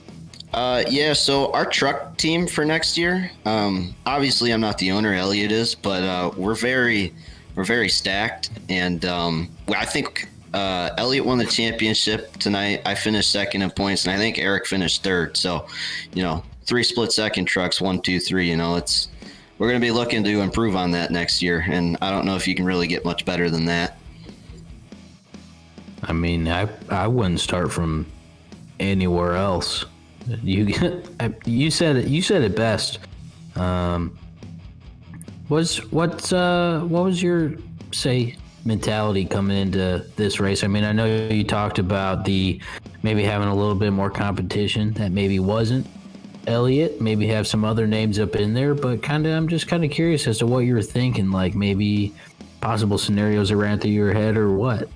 [SPEAKER 5] Yeah, so our truck team for next year, obviously I'm not the owner, Elliot is, but we're very stacked, and I think Elliot won the championship tonight. I finished second in points, and I think Eric finished third. So, 3 split-second trucks, 1, 2, 3. We're going to be looking to improve on that next year, and I don't know if you can really get much better than that.
[SPEAKER 3] I mean, I wouldn't start from anywhere else. You said it best. What was your mentality coming into this race? I mean, I know you talked about maybe having a little bit more competition that maybe wasn't Elliott, maybe have some other names up in there, but I'm just kind of curious as to what you were thinking, like maybe possible scenarios that ran through your head or what.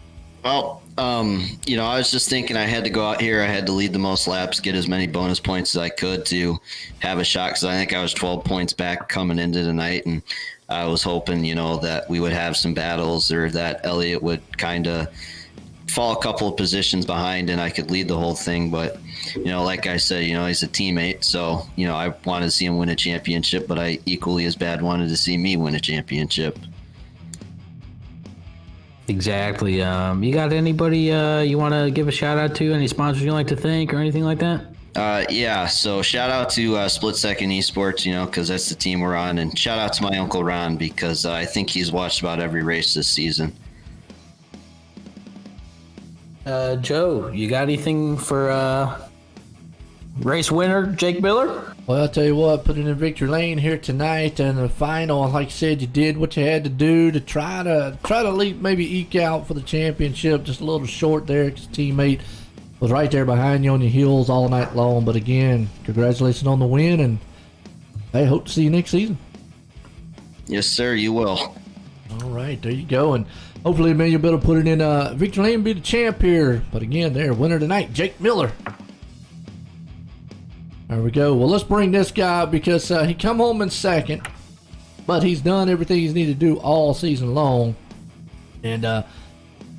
[SPEAKER 5] Well, I was just thinking I had to go out here. I had to lead the most laps, get as many bonus points as I could to have a shot, because I think I was 12 points back coming into tonight, and I was hoping, that we would have some battles, or that Elliott would kind of fall a couple of positions behind and I could lead the whole thing. But, like I said, he's a teammate. So, I wanted to see him win a championship, but I equally as bad wanted to see me win a championship.
[SPEAKER 3] Exactly. You got anybody you want to give a shout out to? Any sponsors you like to thank or anything like that?
[SPEAKER 5] Yeah, so shout out to Split Second Esports, because that's the team we're on, and shout out to my Uncle Ron, because I think he's watched about every race this season.
[SPEAKER 3] Joe, you got anything for race winner Jake Miller?
[SPEAKER 2] Well, I'll tell you what, put it in victory lane here tonight, and the final, like you said, you did what you had to do to try to maybe eke out for the championship. Just a little short there, because teammate was right there behind you on your heels all night long. But again, congratulations on the win, and I hope to see you next season.
[SPEAKER 5] Yes, sir, you will.
[SPEAKER 2] All right, there you go, and hopefully, man, you'll be able to put it in victory lane and be the champ here. But again, there, winner tonight, Jake Miller. There we go. Well, let's bring this guy up, because he come home in second, but he's done everything he's needed to do all season long. And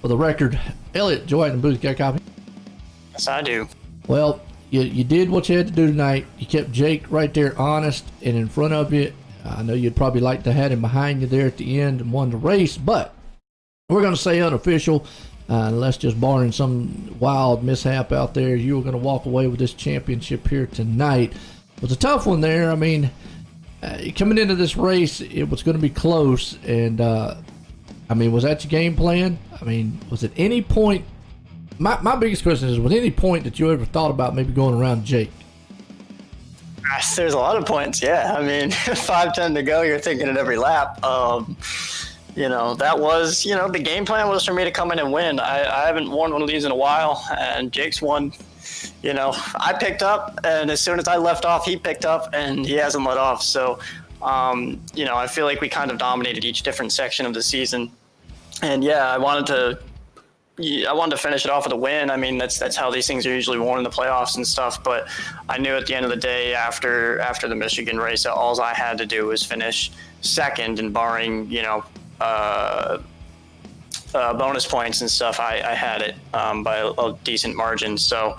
[SPEAKER 2] for the record, Elliot, Joy in the booth, got a copy?
[SPEAKER 6] Yes, I do.
[SPEAKER 2] Well, you did what you had to do tonight. You kept Jake right there honest and in front of you. I know you'd probably like to have him behind you there at the end and won the race, but we're going to say unofficial. Unless just barring some wild mishap out there, you were going to walk away with this championship here tonight. It was a tough one there. I mean, coming into this race, it was going to be close. And, was that your game plan? I mean, was at any point, my biggest question is, was any point that you ever thought about maybe going around Jake?
[SPEAKER 6] There's a lot of points, yeah. 5:10 to go, you're thinking at every lap. That was, the game plan was for me to come in and win. I haven't won one of these in a while, and Jake's won. I picked up, and as soon as I left off, he picked up, and he hasn't let off. So, I feel like we kind of dominated each different section of the season. And yeah, I wanted to finish it off with a win. That's how these things are usually won in the playoffs and stuff. But I knew at the end of the day, after the Michigan race, that all I had to do was finish second, and barring, bonus points and stuff, I had it by a decent margin. So,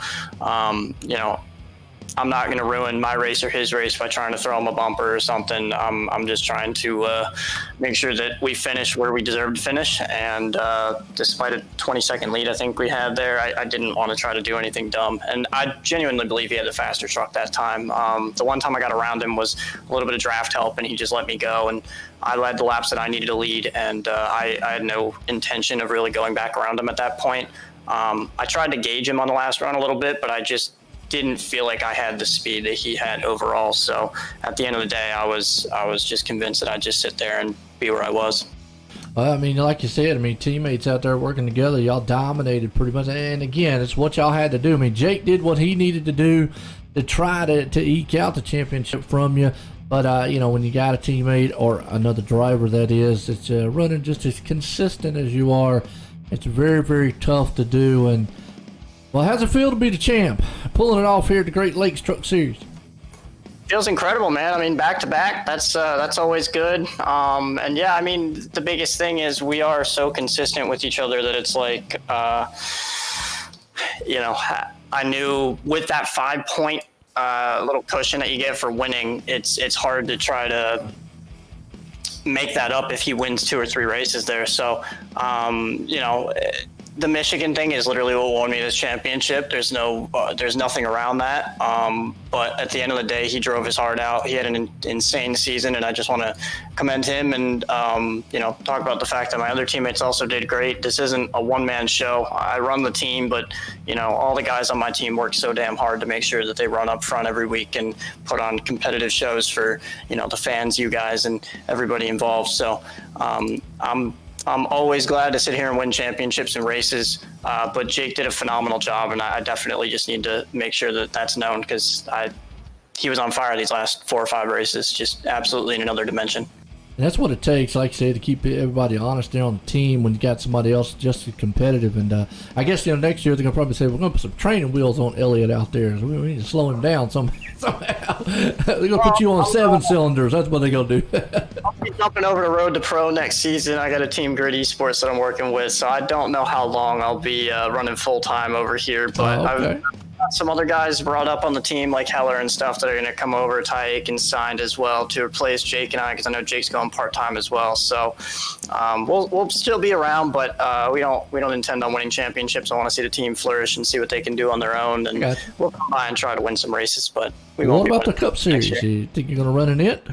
[SPEAKER 6] I'm not going to ruin my race or his race by trying to throw him a bumper or something. I'm just trying to make sure that we finish where we deserve to finish. And despite a 20-second lead I think we had there, I didn't want to try to do anything dumb. And I genuinely believe he had the faster truck that time. The one time I got around him was a little bit of draft help, and he just let me go. And I led the laps that I needed to lead, and I had no intention of really going back around him at that point. I tried to gauge him on the last run a little bit, but I just didn't feel like I had the speed that he had overall. So at the end of the day, I was just convinced that I'd just sit there and be where I was.
[SPEAKER 2] Well, like you said, teammates out there working together, y'all dominated pretty much. And again, it's what y'all had to do. Jake did what he needed to do to try to eke out the championship from you. But, when you got a teammate or another driver that is, it's running just as consistent as you are. It's very, very tough to do. And, well, how's it feel to be the champ? Pulling it off here at the Great Lakes Truck Series.
[SPEAKER 6] Feels incredible, man. I mean, back to back, that's always good. And yeah, I mean, the biggest thing is we are so consistent with each other that it's like, I knew with that 5-point little cushion that you get for winning, it's hard to try to make that up if he wins 2 or 3 races there. So, the Michigan thing is literally what won me this championship. There's nothing around that. But at the end of the day, he drove his heart out. He had an insane season, and I just want to commend him and, talk about the fact that my other teammates also did great. This isn't a one-man show. I run the team, but, all the guys on my team work so damn hard to make sure that they run up front every week and put on competitive shows for, the fans, you guys, and everybody involved. So I'm always glad to sit here and win championships and races, but Jake did a phenomenal job, and I definitely just need to make sure that that's known because he was on fire these last 4 or 5 races, just absolutely in another dimension.
[SPEAKER 2] And that's what it takes, like I say, to keep everybody honest there on the team when you got somebody else just as competitive. And I guess next year they're going to probably say, we're going to put some training wheels on Elliott out there. So we need to slow him down somehow. They're going to put you on 7 cylinders. That's what they're going to do.
[SPEAKER 6] I'll be jumping over to Road to Pro next season. I got a team, Grid Esports, that I'm working with, so I don't know how long I'll be running full-time over here. But
[SPEAKER 2] okay.
[SPEAKER 6] I've got some other guys brought up on the team, like Heller and stuff, that are going to come over. Ty Aiken signed as well to replace Jake and I, because I know Jake's going part-time as well. So we'll still be around, but we don't intend on winning championships. I want to see the team flourish and see what they can do on their own, and we'll come by and try to win some races. But we won't.
[SPEAKER 2] What about the Cup Series? You think you're going to run in it?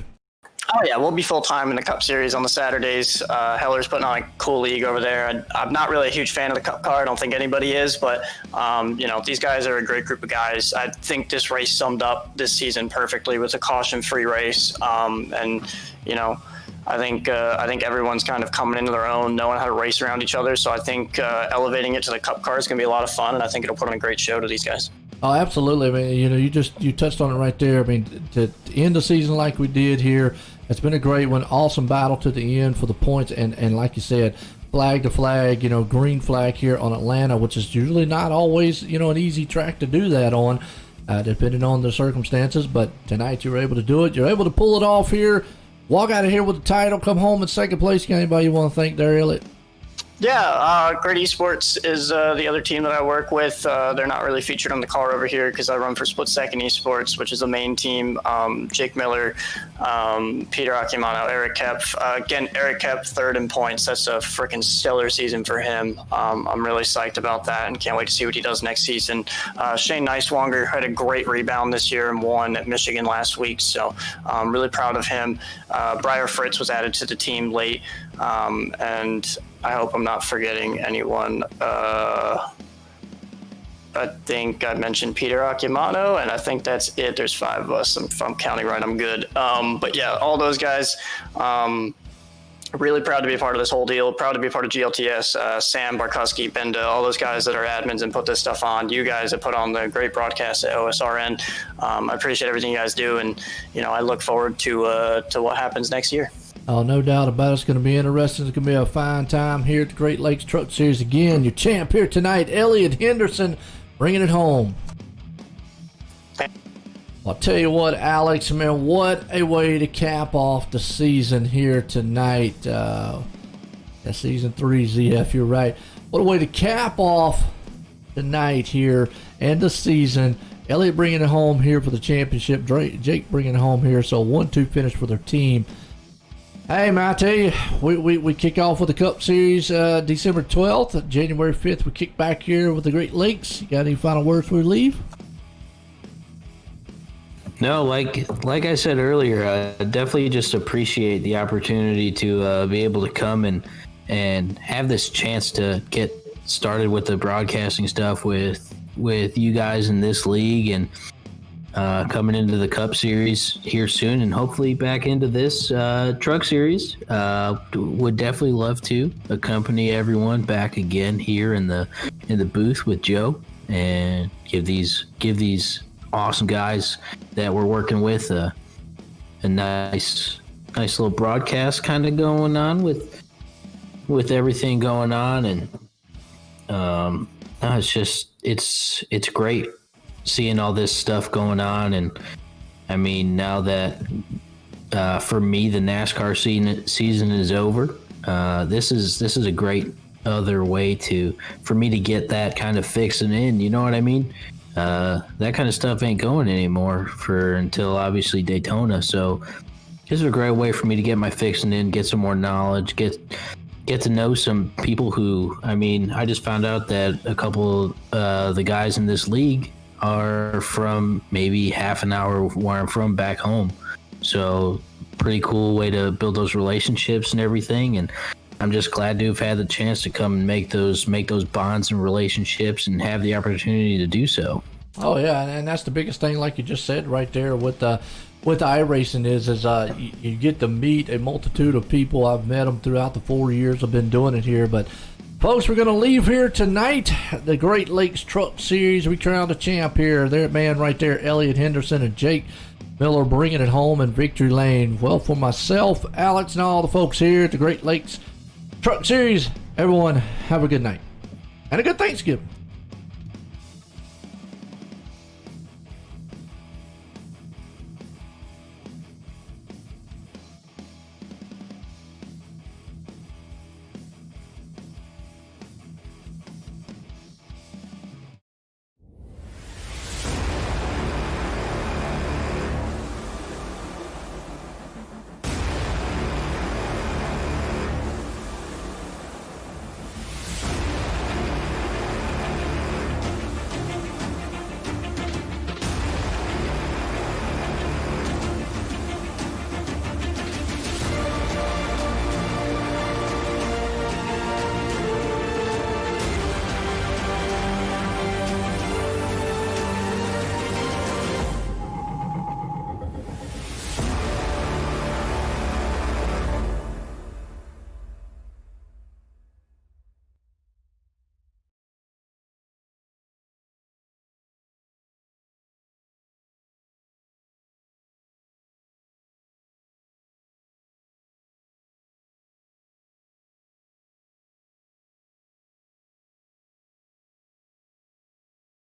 [SPEAKER 6] Oh, yeah, we'll be full-time in the Cup Series on the Saturdays. Heller's putting on a cool league over there. I'm not really a huge fan of the Cup car. I don't think anybody is, but, these guys are a great group of guys. I think this race summed up this season perfectly with a caution-free race. I think everyone's kind of coming into their own, knowing how to race around each other. So I think elevating it to the Cup car is going to be a lot of fun, and I think it'll put on a great show to these guys.
[SPEAKER 2] Oh, absolutely. I mean, you touched on it right there. I mean, to end the season like we did here, it's been a great one. Awesome battle to the end for the points. And like you said, flag to flag, green flag here on Atlanta, which is usually not always, an easy track to do that on, depending on the circumstances. But tonight you were able to do it. You're able to pull it off here. Walk out of here with the title, come home in second place. Got anybody you want to thank there, Elliott?
[SPEAKER 6] Yeah, Grid Esports is the other team that I work with. They're not really featured on the car over here because I run for Split Second Esports, which is the main team. Jake Miller, Peter Akimano, Eric Kepf. Again, Eric Kepf, 3rd in points. That's a freaking stellar season for him. I'm really psyched about that and can't wait to see what he does next season. Shane Neiswanger had a great rebound this year and won at Michigan last week, so I'm really proud of him. Briar Fritz was added to the team late, and I hope I'm not forgetting anyone. I think I mentioned Peter Akimano, and I think that's it. There's 5 of us. If I'm counting right, I'm good. But yeah, all those guys, really proud to be a part of this whole deal. Proud to be a part of GLTS. Sam, Barkowski, Benda, all those guys that are admins and put this stuff on. You guys that put on the great broadcast at OSRN. I appreciate everything you guys do, and I look forward to what happens next year.
[SPEAKER 2] Oh, no doubt about it. It's going to be interesting. It's going to be a fine time here at the Great Lakes Truck Series again. Your champ here tonight, Elliott Henderson, bringing it home. I'll tell you what, Alex, man, what a way to cap off the season here tonight. That's season 3, ZF, you're right. What a way to cap off tonight here and the season. Elliott bringing it home here for the championship. Jake bringing it home here. So 1-2 finish for their team. Hey, man, I tell you, we kick off with the Cup Series December 12th. January 5th, we kick back here with the Great Lakes. You got any final words before we leave?
[SPEAKER 3] No, like I said earlier, I definitely just appreciate the opportunity to be able to come and have this chance to get started with the broadcasting stuff with you guys in this league, and coming into the Cup Series here soon, and hopefully back into this Truck Series. Would definitely love to accompany everyone back again here in the booth with Joe, and give these awesome guys that we're working with a nice little broadcast kind of going on with everything going on, and it's just it's great seeing all this stuff going on. And I mean, now that for me the NASCAR season is over, this is a great other way for me to get that kind of fixing in, you know what I mean? That kind of stuff ain't going anymore until obviously Daytona. So this is a great way for me to get my fixing in, get some more knowledge, get to know some people who, I mean, I just found out that a couple of the guys in this league are from maybe half an hour where I'm from back home. So pretty cool way to build those relationships and everything. And I'm just glad to have had the chance to come and make those bonds and relationships and have the opportunity to do so.
[SPEAKER 2] Oh yeah, and that's the biggest thing, like you just said right there with iRacing is you get to meet a multitude of people. I've met them throughout the 4 years I've been doing it here. But folks, we're going to leave here tonight. The Great Lakes Truck Series, we crowned a champ here. There, man, right there, Elliott Henderson and Jake Miller bringing it home in victory lane. Well, for myself, Alex, and all the folks here at the Great Lakes Truck Series, everyone have a good night and a good Thanksgiving.